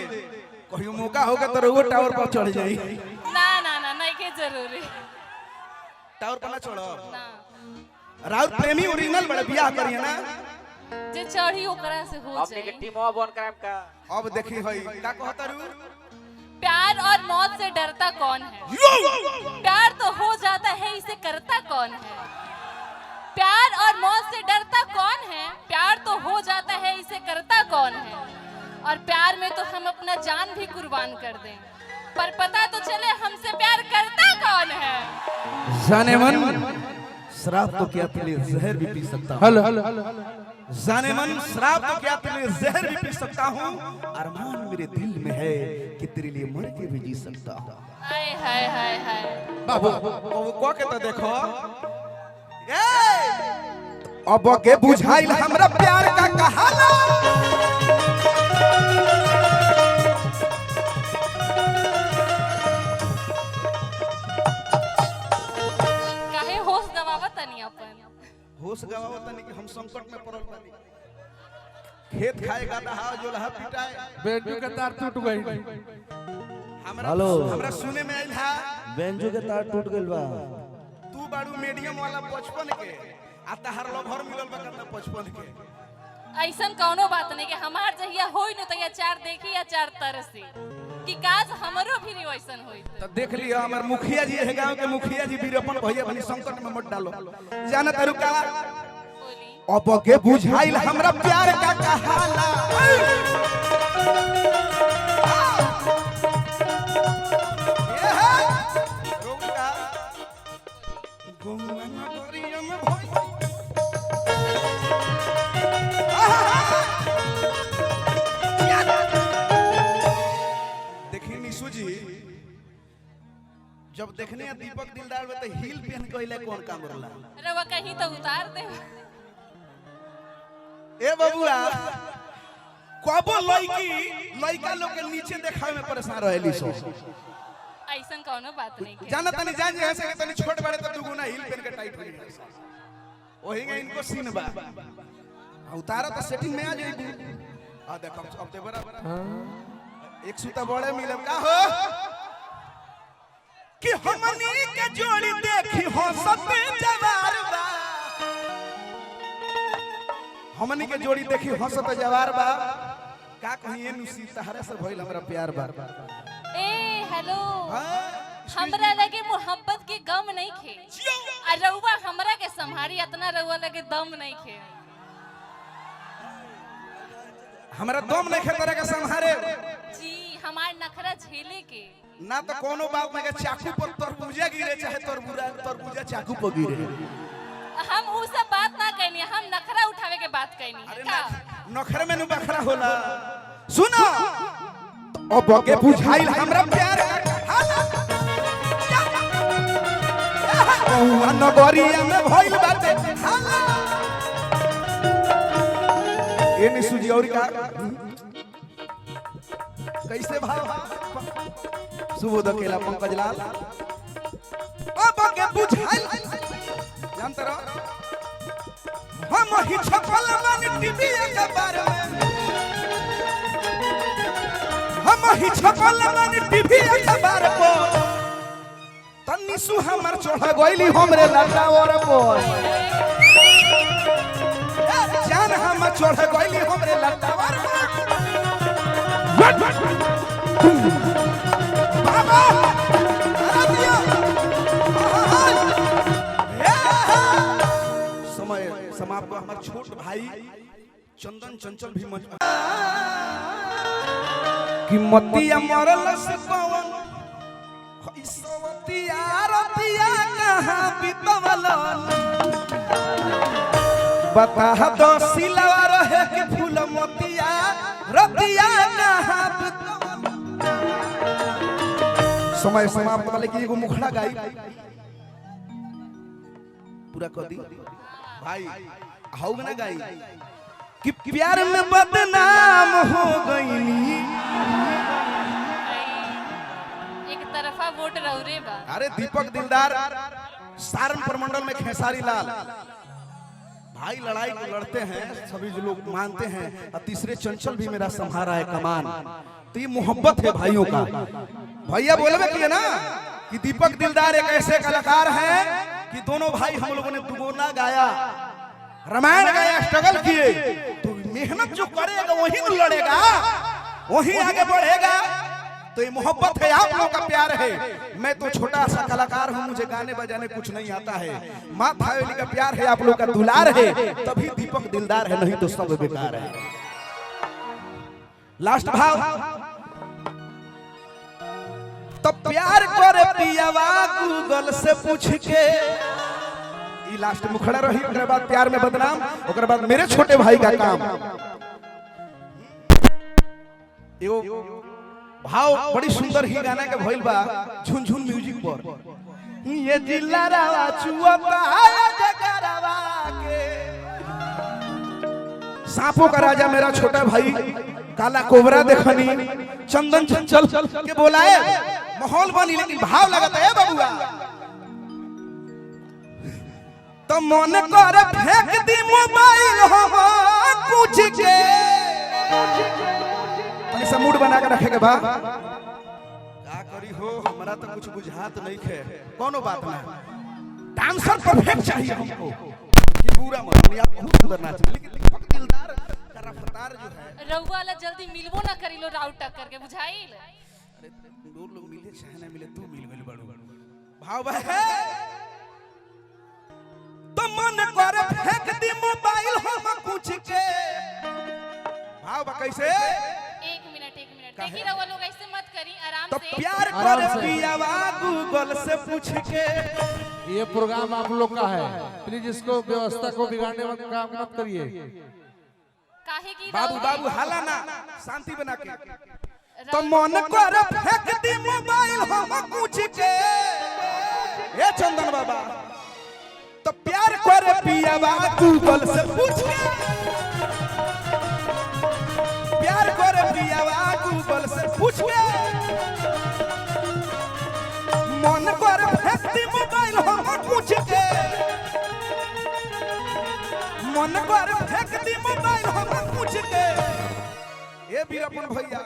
कहीं मौका होगा तो रहुआ टावर पर चढ़ जाई। ना ना ना नहीं के जरूरी टावर पर ना चढ़ो ना। राउत प्रेमी ओरिजिनल बड़े बियाह करिए ना, जे चढ़ी ओकरा से हो अपने के जाए। टीमवा बन कराम का। अब देखी होई का कहता रू। प्यार और मौत से डरता कौन है? प्यार तो हो जाता है, इसे करता कौन है? प्यार और मौत से डरता कौन है? प्यार तो हो जाता है, इसे करता कौन है? और प्यार में तो हम अपना जान भी कुर्बान कर दें, पर पता तो चले हमसे प्यार करता कौन है? जाने मन शराब तो क्या पी ले जहर भी पी सकता हूँ। जाने मन शराब तो क्या पी ले जहर भी पी सकता हूँ। अरमान मेरे दिल में है कि तेरे लिए मर के भी जी सकता हूँ। हाय हाय हाय हाय। बाबू वो को के तो देखो अब के बुझाइल हमरा प्यार का कहाना। काहे होश गवावत तनी अपन? होश गवावत तनी कि हम संकट में पड़ल बानी। खेत खाएगा दहा जो लहा पिटाए, बेंजू के तार टूट गई। हमरा सुने में आइल है बेंजू के तार टूट गइल बा। तू बाड़ू मीडियम वाला 55 के आ तहार लभर मिलल बा कतना 55 के। ऐसन कौनो बात नहीं कि हमार जहिया होई न तहिया चार देखी या चार तरसी कि काज हमरो भी वैसन होई। तो देख लियो हमर मुखिया जी है, गांव के मुखिया जी वीरपन भैया भनी संकट में मत डालो। जाना तारू का अब के बुझाइल हमरा प्यार का कहाना। ये है रोका गुंगन गोरिया में भई। देखी निशु जी जब देखने दीपक दिलदार में तो हील पहन कइले कौन काम रहला? रवा कहीं तो उतार दे। ए बबुआ कबो लइका लोग के नीचे देखावे में परेशान रहेली सो। ऐसन कौनो बात नहीं के। जाना तनी जान जे ऐसे तनी छोट बड़े तो दुगुना हील पहन के टाइट हो गई। ओही में इनको सीन बा उतारा तो सेटिंग में आ जाएगी। आ देखो अब ते बराबर एक सूता बड़े मिले का हो कि हमनी के जोड़ी देखी हो सते जवार बा। हमनी के जोड़ी देखी हो सते जवार बा। का कहिए नुसी तहरे से भइल हमरा प्यार बा। ए हेलो हमरा लगे मोहब्बत के गम नहीं खे आ रउवा हमरा के संभारी इतना रउवा लगे दम नहीं खे। हमरा दम नहीं खे करे के संभारे जी हमार नखरा झेले के ना तो कोनो बात में के चाकू पर तरबूजा गिरे चाहे तरबूजा चाकू पर गिरे। हम उ सब बात ना कहनी, हम नखरा उठावे के बात कहनी है का? नखरे में नु बखरा होला। सुनो अब के बुझाइल हमरा प्यार कौआ नगरिया में भइल बाटे। ए निशु जी और का कैसे भाव सुबोध अकेला पंकज लाल अब के बुझाइल जानत रहो हम ही छपल मन टीवी के बारे में। हम ही छपल मन टीवी के बारे में तन्नी सु हमर चढ़ गइली हमरे लटावर पर। जान हम चढ़ गइली हमरे लटावर पर। बाबा समय समाप्त। हमार छोट भाई चंदन चंचल भी मंच कि मतिया मरल से पवन सवतिया रतिया कहाँ बितवलन बता दो सिलवा रहे कि फूल मोतिया रतिया कहाँ बितवलन। समय समाप्त वाले की एगो मुखड़ा गाई पूरा कर दी भाई हाउ ना गाई कि प्यार में बदनाम हो गईली। एक तरफा वोट रौरे बा। अरे दीपक दिलदार सारण प्रमंडल में खेसारी लाल भाई लड़ाई को लड़ते हैं, सभी जो लोग मानते हैं, और तीसरे चंचल भी मेरा संहारा है कमान। तो ये मोहब्बत है भाइयों का। भैया बोलबे किए ना कि दीपक दिलदार एक ऐसे कलाकार हैं कि दोनों भाई हम लोगों ने दुगुना गाया, रामायण गाया, स्ट्रगल किए। तो मेहनत जो करेगा वही न लड़ेगा, वही आगे बढ़ेगा। तो ये मोहब्बत है, आप लोगों का प्यार है। मैं तो छोटा सा कलाकार हूँ, मुझे गाने बजाने कुछ नहीं आता है। माँ थावेली का प्यार है, आप लोग का दुलार है, तभी दीपक दिलदार है, नहीं तो सब बेकार है। लास्ट भाव। तो प्यार करे पियावा गूगल से पूछ के, ये लास्ट मुखड़ा रही। उसके बाद प्यार में बदनाम, उसके बाद मेरे छोटे भाई का काम। भाव बड़ी सुंदर ही गाना के भइल बा झुनझुन म्यूजिक पर। ये दिलरावा चुअता है जगरावा के, सांपों का राजा मेरा छोटा भाई काला कोबरा देखनी, चंदन चंचल के बोलाए, माहौल बनी, लेकिन भाव लगता है बबुआ। तो मन कर फेंक दी मोबाइल हो पूछ के, ऐसा मूड बना के रखेगा बा। क्या करी हो, हमारा तो कुछ बुझात नहीं है। कोनो बात ना, डांसर परफेक्ट चाहिए हमको कि पूरा मन आप बहुत सुंदर नाच, लेकिन दीपक दिलदार का रफ्तार जो है। रउआ ला जल्दी मिलबो ना करिलो राउट टक्कर के, बुझाइल। अरे दो लोग मिले चाहे ना मिले, तू मिल गइल बड़ू भाव है। तो मन करे फेंक दी मोबाइल हम पूछ के, भाव बा कैसे। एक मिनट देखिए, रउआ लोग ऐसे मत करी, आराम तो से। प्यार करे पियावा गूगल से पूछ के। ये प्रोग्राम आप लोग का है, प्लीज इसको व्यवस्था को बिगाड़ने में काम मत करिए। काहे की बाबू बाबू हाला ना, शांति बना के। तो मन करे फेंक दी मोबाइल हम पूछ के, ए चंदन बाबा। तो प्यार करे पियावा गूगल से पूछ के, प्यार करे पियावा गूगल से पूछ के। मन करे फेंक दी मोबाइल हम पूछ के, मन करे फेंक दी मोबाइल हम पूछ के। ए वीरपन भैया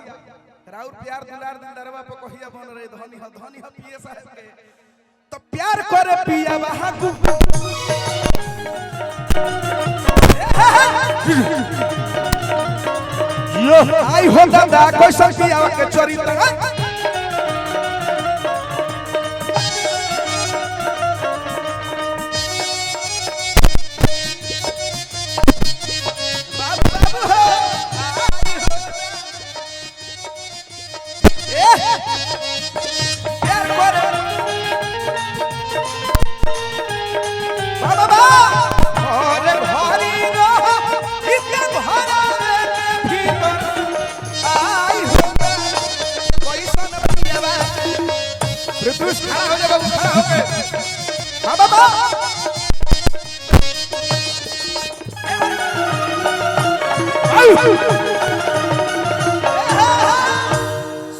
राउर प्यार दुलार दिलदारवा पे कहिया बन रहे, धनी ह पिए साहब के। तो प्यार करे पियावा गूगल, आई हो दादा कोई सब पियावा के चोरी तक।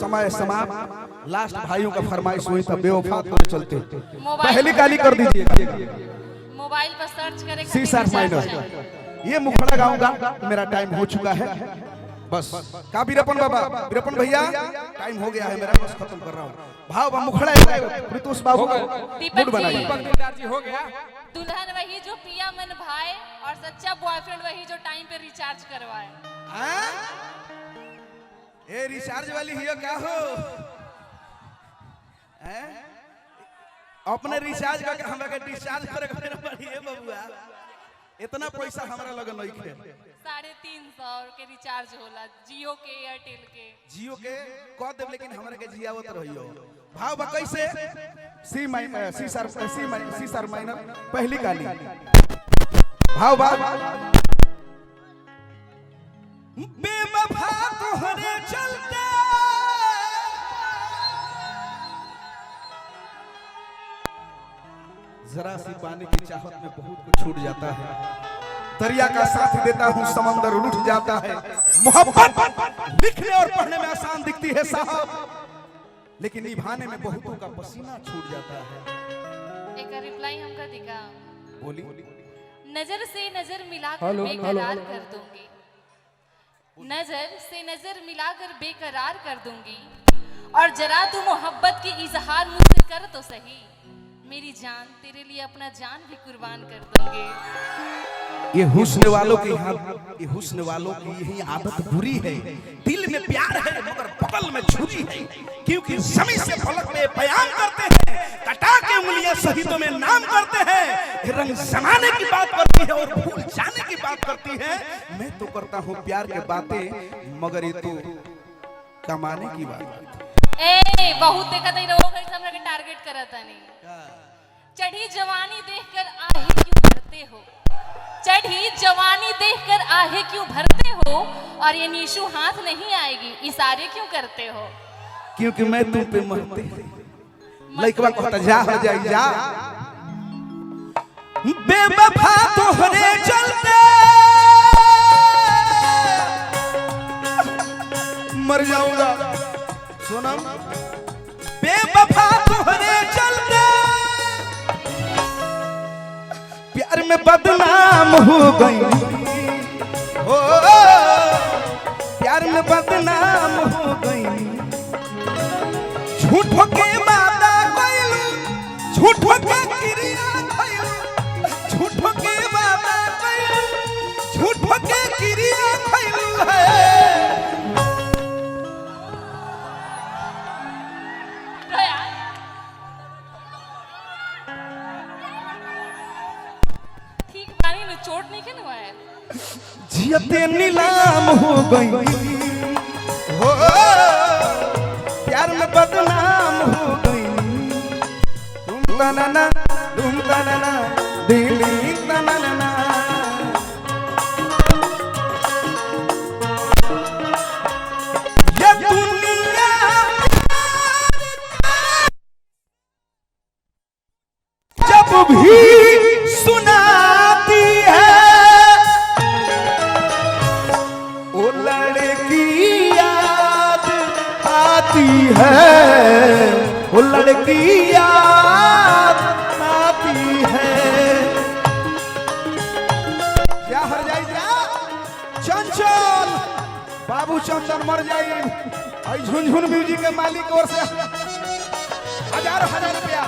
समय समाप्त। लास्ट भाइयों का फरमाइश हुई था, बेवफा थोड़े चलते पहली काली कर दीजिए। मोबाइल पर सर्च करें सी शार्प माइनर। ये मुखड़ा गाऊंगा, मेरा टाइम हो चुका है बस। का वीरपन बाबा, वीरपन भैया टाइम हो गया है मेरा, बस खत्म कर रहा हूँ। भाव मुखड़ा प्रीतोष बाबू मूड बनाइए। दीपक दिलदार जी हो गया। दुल्हन वही जो पिया मन भाए, और सच्चा बॉयफ्रेंड वही जो टाइम पे रिचार्ज करवाए। ए रिचार्ज वाली हियो क्या हो, अपने रिचार्ज करके हमरा के डिस्चार्ज करे पड़ी बबुआ। इतना पैसा हमरा लगे नहीं खे। 350 के रिचार्ज होला, जियो के, एयरटेल के। जियो के कह देब, लेकिन हमरा के जियावत रहियो। भाव बा कैसे, C minor, C sharp minor पहली काली। भाव बा बेवफा तोहरे चलते, जरा सी पानी की चाहत में बहुत कुछ छूट जाता है। दरिया का साथ देता हूँ समंदर उठ जाता है। मोहब्बत लिखने और पढ़ने में आसान दिखती है साहब, लेकिन निभाने में बहुतों का पसीना छूट जाता है। एक रिप्लाई हमका दिखा, बोली। नजर से नजर मिलाकर बेकरार कर दूंगी, नजर से नजर मिलाकर बेकरार कर दूंगी, और जरा तू मोहब्बत की इजहार मुझसे कर तो सही, मेरी जान तेरे लिए अपना जान भी कुर्बान कर दूंगी। ये हुस्न वालों की ये हुस्न वालों की यही आदत बुरी है। दिल में प्यार है मगर बगल में छुरी है, क्योंकि जमी से फलक में बयान करते हैं, कटा के उंगलियां शहीदों में नाम करते हैं। रंग जमाने की बात करती है और भूल जाने की बात करती है। मैं तो करता हूँ प्यार के बातें, मगर ये तो कमाने की बात। ए बहुत देखा था लोग हमरा के टारगेट करता नहीं। चढ़ी जवानी देखकर आहे क्यों भरते हो, चढ़ी जवानी देखकर आहे क्यों भरते हो, और ये नीशु हाथ नहीं आएगी इशारे क्यों करते हो। क्योंकि मैं तुम पे मरते लइकवा कहता जा हो जाई जा, बेवफा तोहरे चलते मर जाऊंगा। सोनम बेवफा तोहरे चलते प्यार में बदनाम हो गई, हो प्यार में बदनाम हो गई। झूठों के वादा कइलू, झूठों के क्रिया कइलू, झूठों के वादा कइलू, झूठों के क्रिया कइलू है। ठीक पानी में चोट नहीं के है, जियते नीलाम हो गई, हो प्यार में बदनाम हो गई। तुम तनना दिली तनना, ये दुनिया जब भी सुनाती है ओ लड़की याद आती है, ओ लड़की याद आती है। क्या हर जाई जा चंचल बाबू चंदन मर जाई। आई झुनझुन म्यूजिक के मालिक की ओर से हजार रुपया।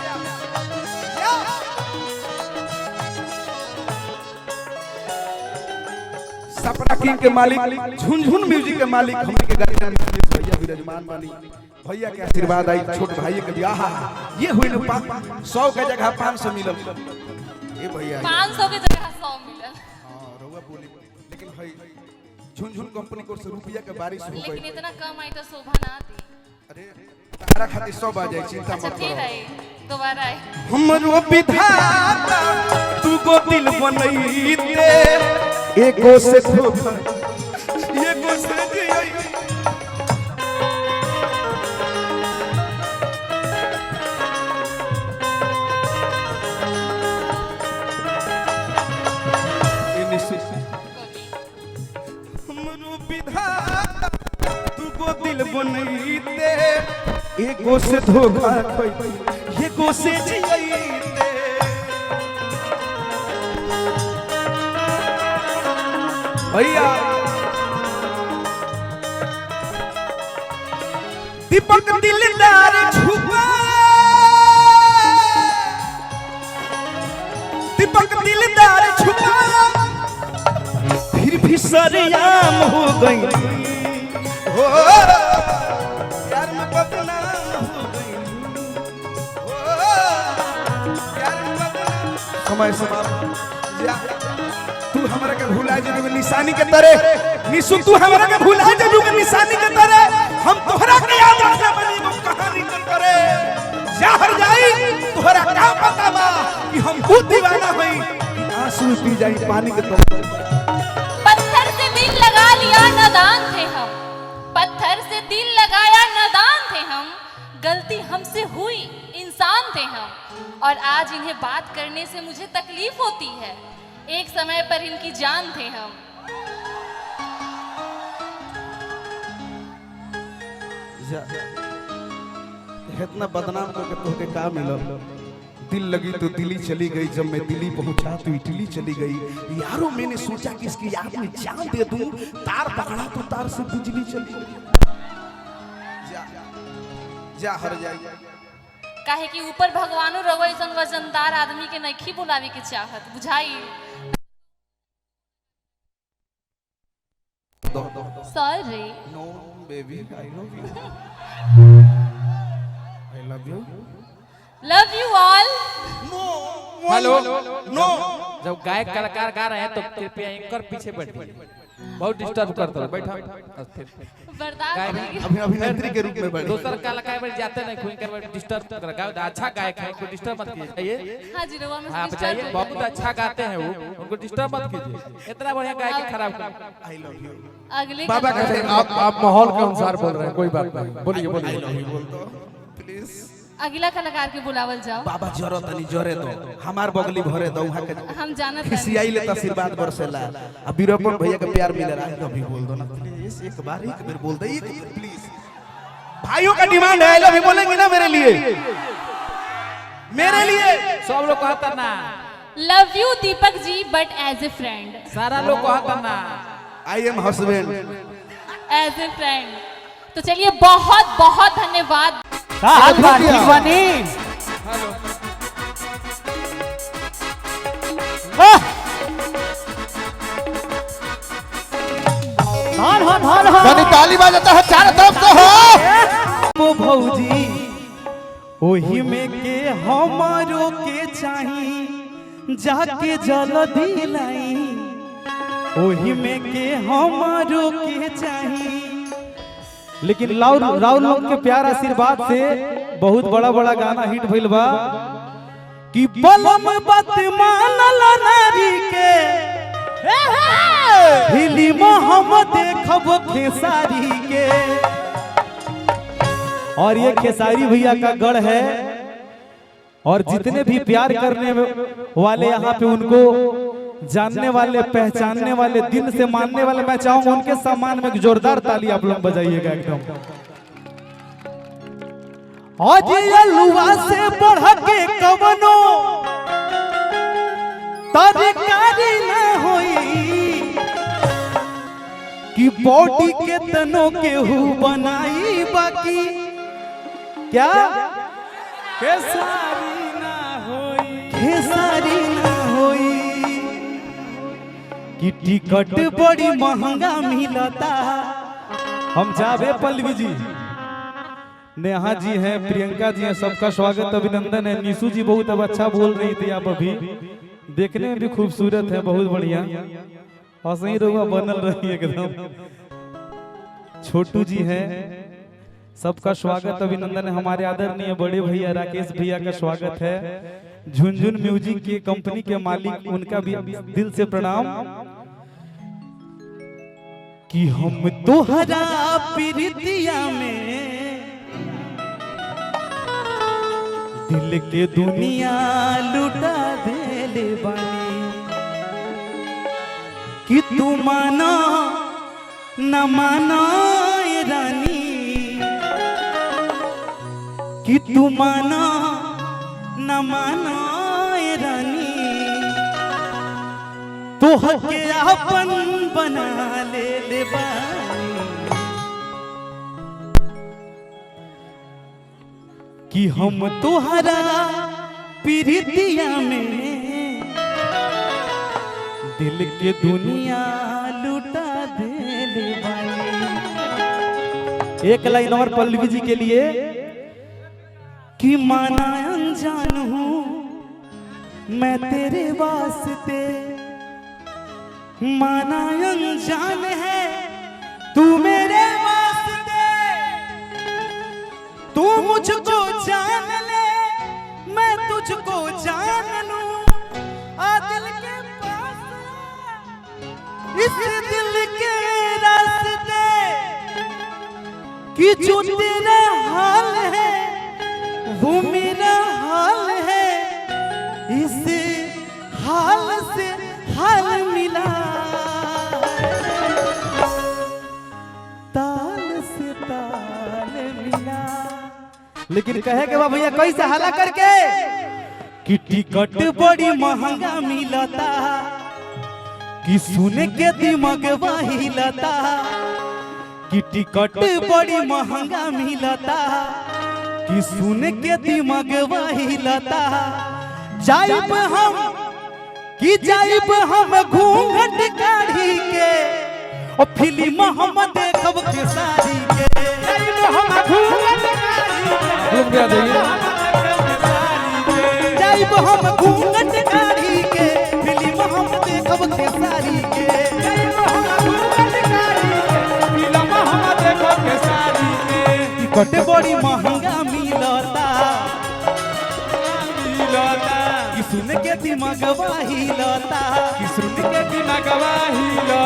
सपना किंग के मालिक, झुनझुन म्यूजिक के मालिक, हमने के गार्जियन भैया विराजमान बानी। भैया के आशीर्वाद आई, छोट भाई के ब्याह ये हुई न 100 के जगह 500 मिलल। ए भैया 500 के जगह 100 मिलल। हां रउआ बोली, लेकिन भाई झुनझुन कंपनी को रुपया के बारिश हो गई, लेकिन इतना कम आई तो शोभा ना दी। अरे तारा खातिर 100 आ जाई, चिंता मत फिर करो। आई दोबारा आई। हमरो विधाता तू को दिल बनई दे, एको से धोखा एको से जियई। हमरो विधाता तू को दिल बनई दे, एको से धोखा खई, एको से जियई दे। भैया दीपक दिलदार छुपा, दीपक दिलदार छुपा, फिर भी सरेआम हो गई, हो प्यार में बदनाम हो गई, हो प्यार में बदनाम। समय समाप्त जा, तू हमरा के भुला जरूर निशानी के तरह, निशु तू हमरा के भुला जरूर निशानी के तरह, हम तोहरा के याद रखे बनी वो कहानी कर करे। जहर जाई तोहरा का पता बा कि हम खुद दीवाना हई, आंसू पी जाई पानी के तो। पत्थर से दिल लगा लिया नादान थे हम, पत्थर से दिल लगाया नादान थे हम, गलती हमसे हुई इंसान थे हम, और आज इन्हें बात करने से मुझे तकलीफ होती है। एक समय पर इनकी जान थे हम। इतना बदनाम करके तोहके का मिलल? दिल लगी तो दिल्ली चली गई, जब मैं दिल्ली पहुंचा तो इटली चली गई। यारों मैंने सोचा कि इसकी याद में जान दे दूं, तार पकड़ा तो तार से बिजली चली गई। जा हर जाए। काहे कि ऊपर भगवानो रहो ऐसन वजनदार आदमी के नइखी बुलावे के चाहत, बुझाई? Sorry. No baby, I love you. I love you. Love you all. Hello no. जब गायक कलाकार गा रहे हैं तो कृपया एंकर पीछे बैठिए, बहुत डिस्टर्ब करता है। बैठा बर्दाश्त अभी अभिनेत्री के रूप में बैठ। दूसरा कलाकार बैठ जाते नहीं, कोई कर डिस्टर्ब कर। अच्छा गायक है, उनको डिस्टर्ब मत कीजिए। हाँ जी, रवा में हाँ बताइए, बहुत अच्छा गाते हैं वो, उनको डिस्टर्ब मत कीजिए। इतना बढ़िया गायक खराब कर। आई लव यू। अगले बाबा कहते हैं आप माहौल के अनुसार बोल रहे हैं, कोई बात नहीं, बोलिए बोलिए। बोल दो प्लीज। अगला कलाकार के बुलावल जाओ। बाबा जरो तनी जोरे दो, हमार बगली भरे दो, वहां के हम जानत खिसियाई ले आशीर्वाद बरसेला। अब वीरप्पन भैया का प्यार मिल रहा है, कभी बोल दो ना प्लीज। एक बार बोल दो, एक प्लीज। भाइयों का डिमांड है, आई लव यू बोलेंगे ना मेरे लिए? मेरे लिए सब लोग कहता ना love you Deepak ji, but as a friend. सारा लोग कहता ना I am husband, as a friend. तो चलिए, बहुत बहुत धन्यवाद। ताली बजाता है चारों तरफ से हो। ओ भौजी ओही में के हमारो के चाही, जाके जल्दी लाई। ओही में के हमारो के चाही। लेकिन राउल लोग के प्यार आशीर्वाद से बहुत बड़ा बड़ा गाना हिट भइल बा कि बलम बात मानल नारी के हिली मोहम्मद देखब खेसारी के। और ये खेसारी भैया का गढ़ है, और जितने भी प्यार करने वाले यहाँ पे उनको जानने वाले, पहचानने वाले, दिल से मानने वाले, मैं चाहूंगा उनके सम्मान में एक जोरदार ताली आप लोग बजाइएगा एकदम। आज अलुआ से बढ़ के कवनो तरकारी ना होई कि बॉडी के तनो के हु बनाई, बाकी क्या खेसारी ना होई, खेसारी ना होई कि टिकट बड़ी महंगा मिलता। हम जावे पल्लवी जी, नेहा जी हैं, प्रियंका जी हैं, सबका स्वागत अभिनंदन है। निशु जी बहुत अब अच्छा बोल रही थी, आप अभी देखने में भी खूबसूरत है, बहुत बढ़िया। और सही रुआ बनल रही एकदम। छोटू जी हैं, सबका स्वागत अभिनंदन है। हमारे आदरणीय बड़े भैया राकेश भैया का स्वागत है। झुनझुन म्यूजिक की कंपनी के मालिक, उनका भी दिल से प्रणाम। कि हम तोहरा प्रीतिया में दिल के दुनिया लुटा देले बानी। कि तू माना न माना रानी, कि तू माना न माना रानी, तो हके अपन बना ले बानी। कि हम तुहरा प्रीतिया में दिल के दुनिया लुटा देले बानी। एक लाइन और पल्लवी जी के लिए कि माना अनजान हूँ मैं तेरे वास्ते, माना अनजान है तू मेरे वास्ते। तू मुझको जान ले मैं तुझको जान लूं, आ दिल के पास इस दिल के रास्ते। कि जो तेरा हाल है वो मेरा हाल है, इस हाल से लेकिन कहे के बा भैया कैसे हाला करके कि टिकट बड़ी महंगा मिलता कि सुने के दिमाग हिलता कि टिकट बड़ी महंगा मिलता कि सुने के दिमाग हिलता जाइब हम कि जाइब हम घूंघट काढ़ी के और फिल्म हम देखब के सारी के जाइब हम घूंघट जाइब हम घूंघट काढ़ी के फिल्म हम देखब के सारी के जाइब हम घूंघट काढ़ी के फिल्म हम देखब के सारी के टिकट बड़ी महंगा मिलता कि सुन के दिमाग हिलता कि सुन के दिमाग हिलता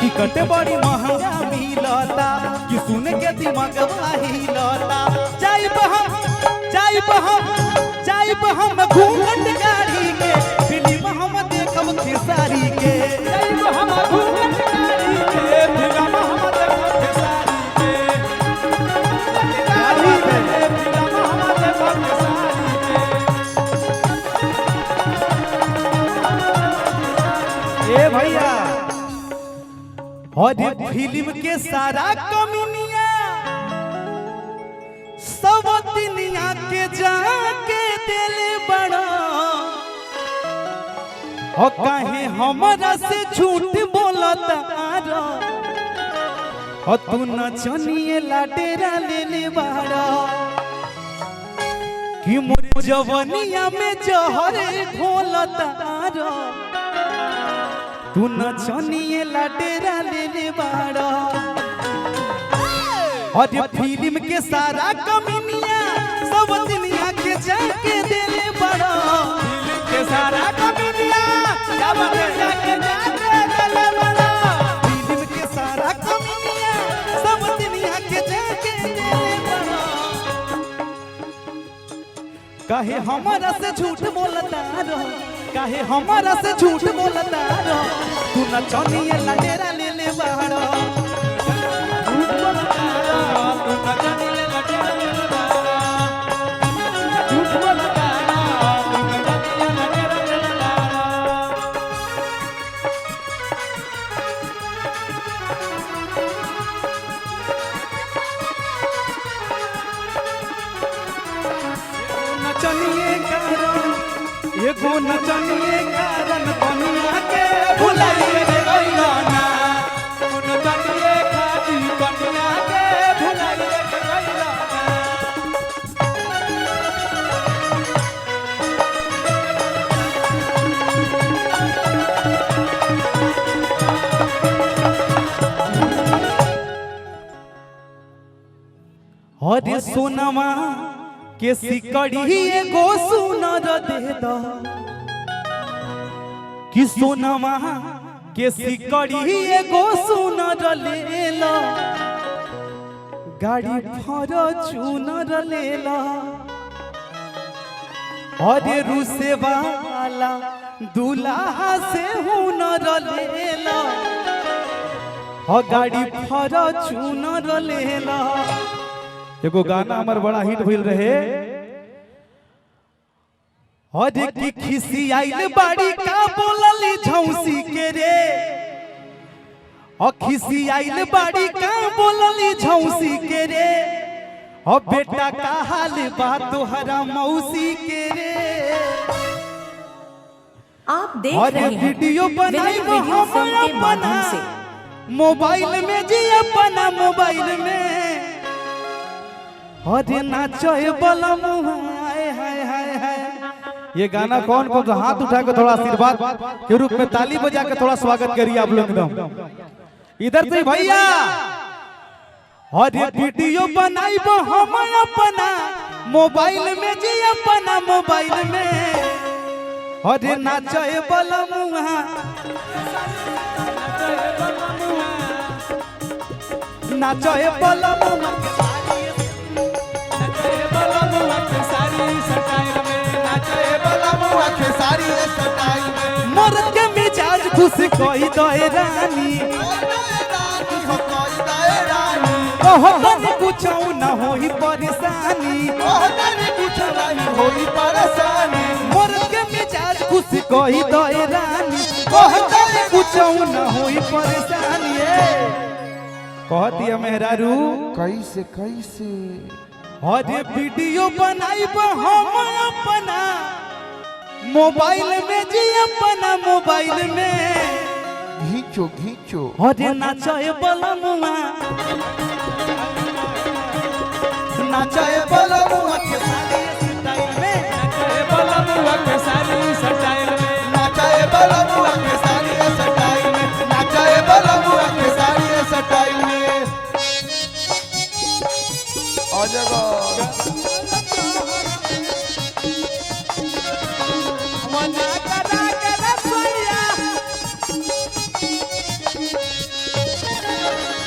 टिकट बड़ी महंगा मिलता कि सुन के दिमाग हिलता जाइब हम घूंघट गाड़ी के फिल्म हम देखब खेसारी के जाइब हम घूंघट गाड़ी के फिल्म हम देखब खेसारी के गाड़ी के फिल्म हम देखब खेसारी के ए भैया और फिल्म के सारा कमीनिया सब दुनिया के जाके दिल बड़ा हो काहे हमरा से झूठ बोलता हो तू नचनिए लाटेरा लेले बाड़ा कि मोर जवनिया में जहर घोलता तू नचनिए लाटेरा लेले बाड़ा और फिल्म के सारा कमीनिया सब दुनिया के जाके दिले बड़ा फिल्म के सारा कमीनिया सब दुनिया के जाके दिले बड़ा फिल्म के सारा कमीनिया सब दुनिया के जाके दिले बड़ा काहे हमारा से झूठ बोलता रहो काहे हमारा से झूठ बोलता रहो तू नचनिए लाटेरा लेले बड़ा एगो नचनिए कारण बनिया के भुलाइए रे गइलाना नचनिए खाती बनिया के भुलाइए रे गइलाना हरे सोनमा के सिकड़ी एगो सुनर दे दो कि सोनमा के सिकड़ी एगो सुनर ले लो गाड़ी फॉर्च्यूनर ले लो अरे रूसे वाला दूल्हा से हुनर ले लो और गाड़ी फॉर्च्यूनर ले लो एगो गाना हमार बड़ा हिट भइल रहे अरे की खिसी आइल बाड़ी का बोलली झौसी के रे और खिसी आइल बाड़ी का बोलली झौसी के रे और बेटा का हाल बा तोहरा मौसी के रे आप देख रहे हैं वीडियो बनाई वीडियो फिल्म के माध्यम से मोबाइल में जी अपना मोबाइल में अरे नाचो बलम हाय हाय हाय हाय ये गाना कौन कौन सा हाथ उठा के थोड़ा आशीर्वाद के रूप में ताली बजा के थोड़ा स्वागत करिए आप लोग एकदम इधर से भैया अरे वीडियो बनाई हम अपना मोबाइल में जी अपना मोबाइल में अरे नाचो बलम नाचो बलम मर्द के मिजाज खुश कोई दे रानी कहतन कुछ न होई परेशानी मोर के मिजाज खुश कही दो रानी कहतन कुछ न होई परेशानी कहती है मेहरारू कैसे कैसे अरे वीडियो बनाइब हम अपना मोबाइल में जी अपना मोबाइल में घींचो घींचो अरे नाचे बलमुआ के सारी स्टाइल में नाचे बलमुआ के सारी स्टाइल में नाचाए बलमुआ के सारी स्टाइल में नाचाए बलमुआ के सारी स्टाइल में आ जाएगा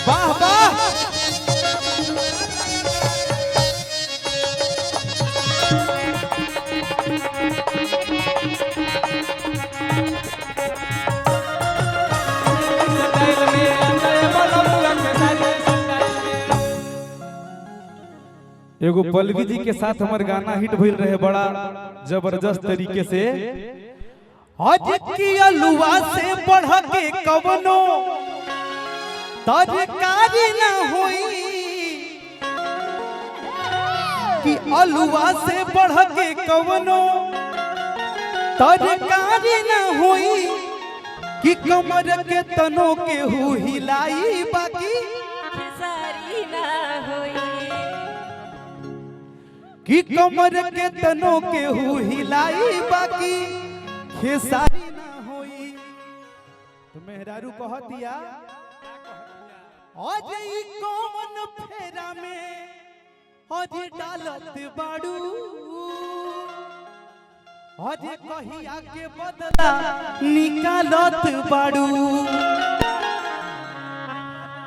वाह वाह एगो पल्लवी जी के साथ हमार गाना हिट भइल रहे बड़ा जबरदस्त तरीके से आज की अलुआ से बढ़ के कवनो तरकारी ना होई कि अलुआ से बढ़ के कवनो तरकारी ना होई कि कमर के तनो के हु हिलाई बाकी खेसारी ना होई कि कमर के तनो के हु हिलाई बाकी खेसारी ना होई। तो मेहरारू कह दिया आज ई कौन फेरा में आज डालत बाड़ू आज कहिया के बदला निकालत बाड़ू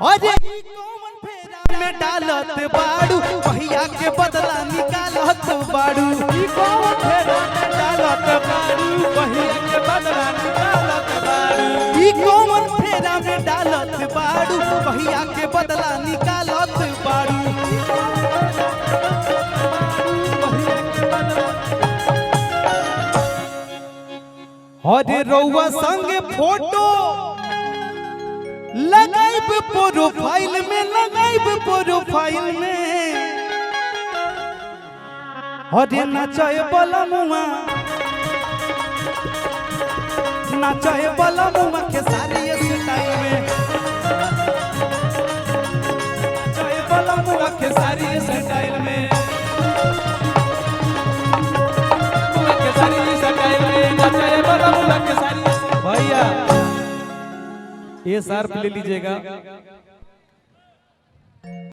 आज ई कौन फेरा में डालत बाड़ू कहिया के बदला निकालत बाड़ू ई कौन फेरा में डालत बाड़ू कहिया के बदला निकालत बाड़ू ई कौन फेरा में डालत बाड़ू कहिया के बदला निकालत बाड़ू अरे रउआ संग फोटो लगाइब प्रोफाइल में लगाइब प्रोफाइल में अरे नचाए बलमुआ के सारी स्टाइल में नचाए बलमुआ के सारी स्टाइल में भैया ये शार्प ले लीजिएगा।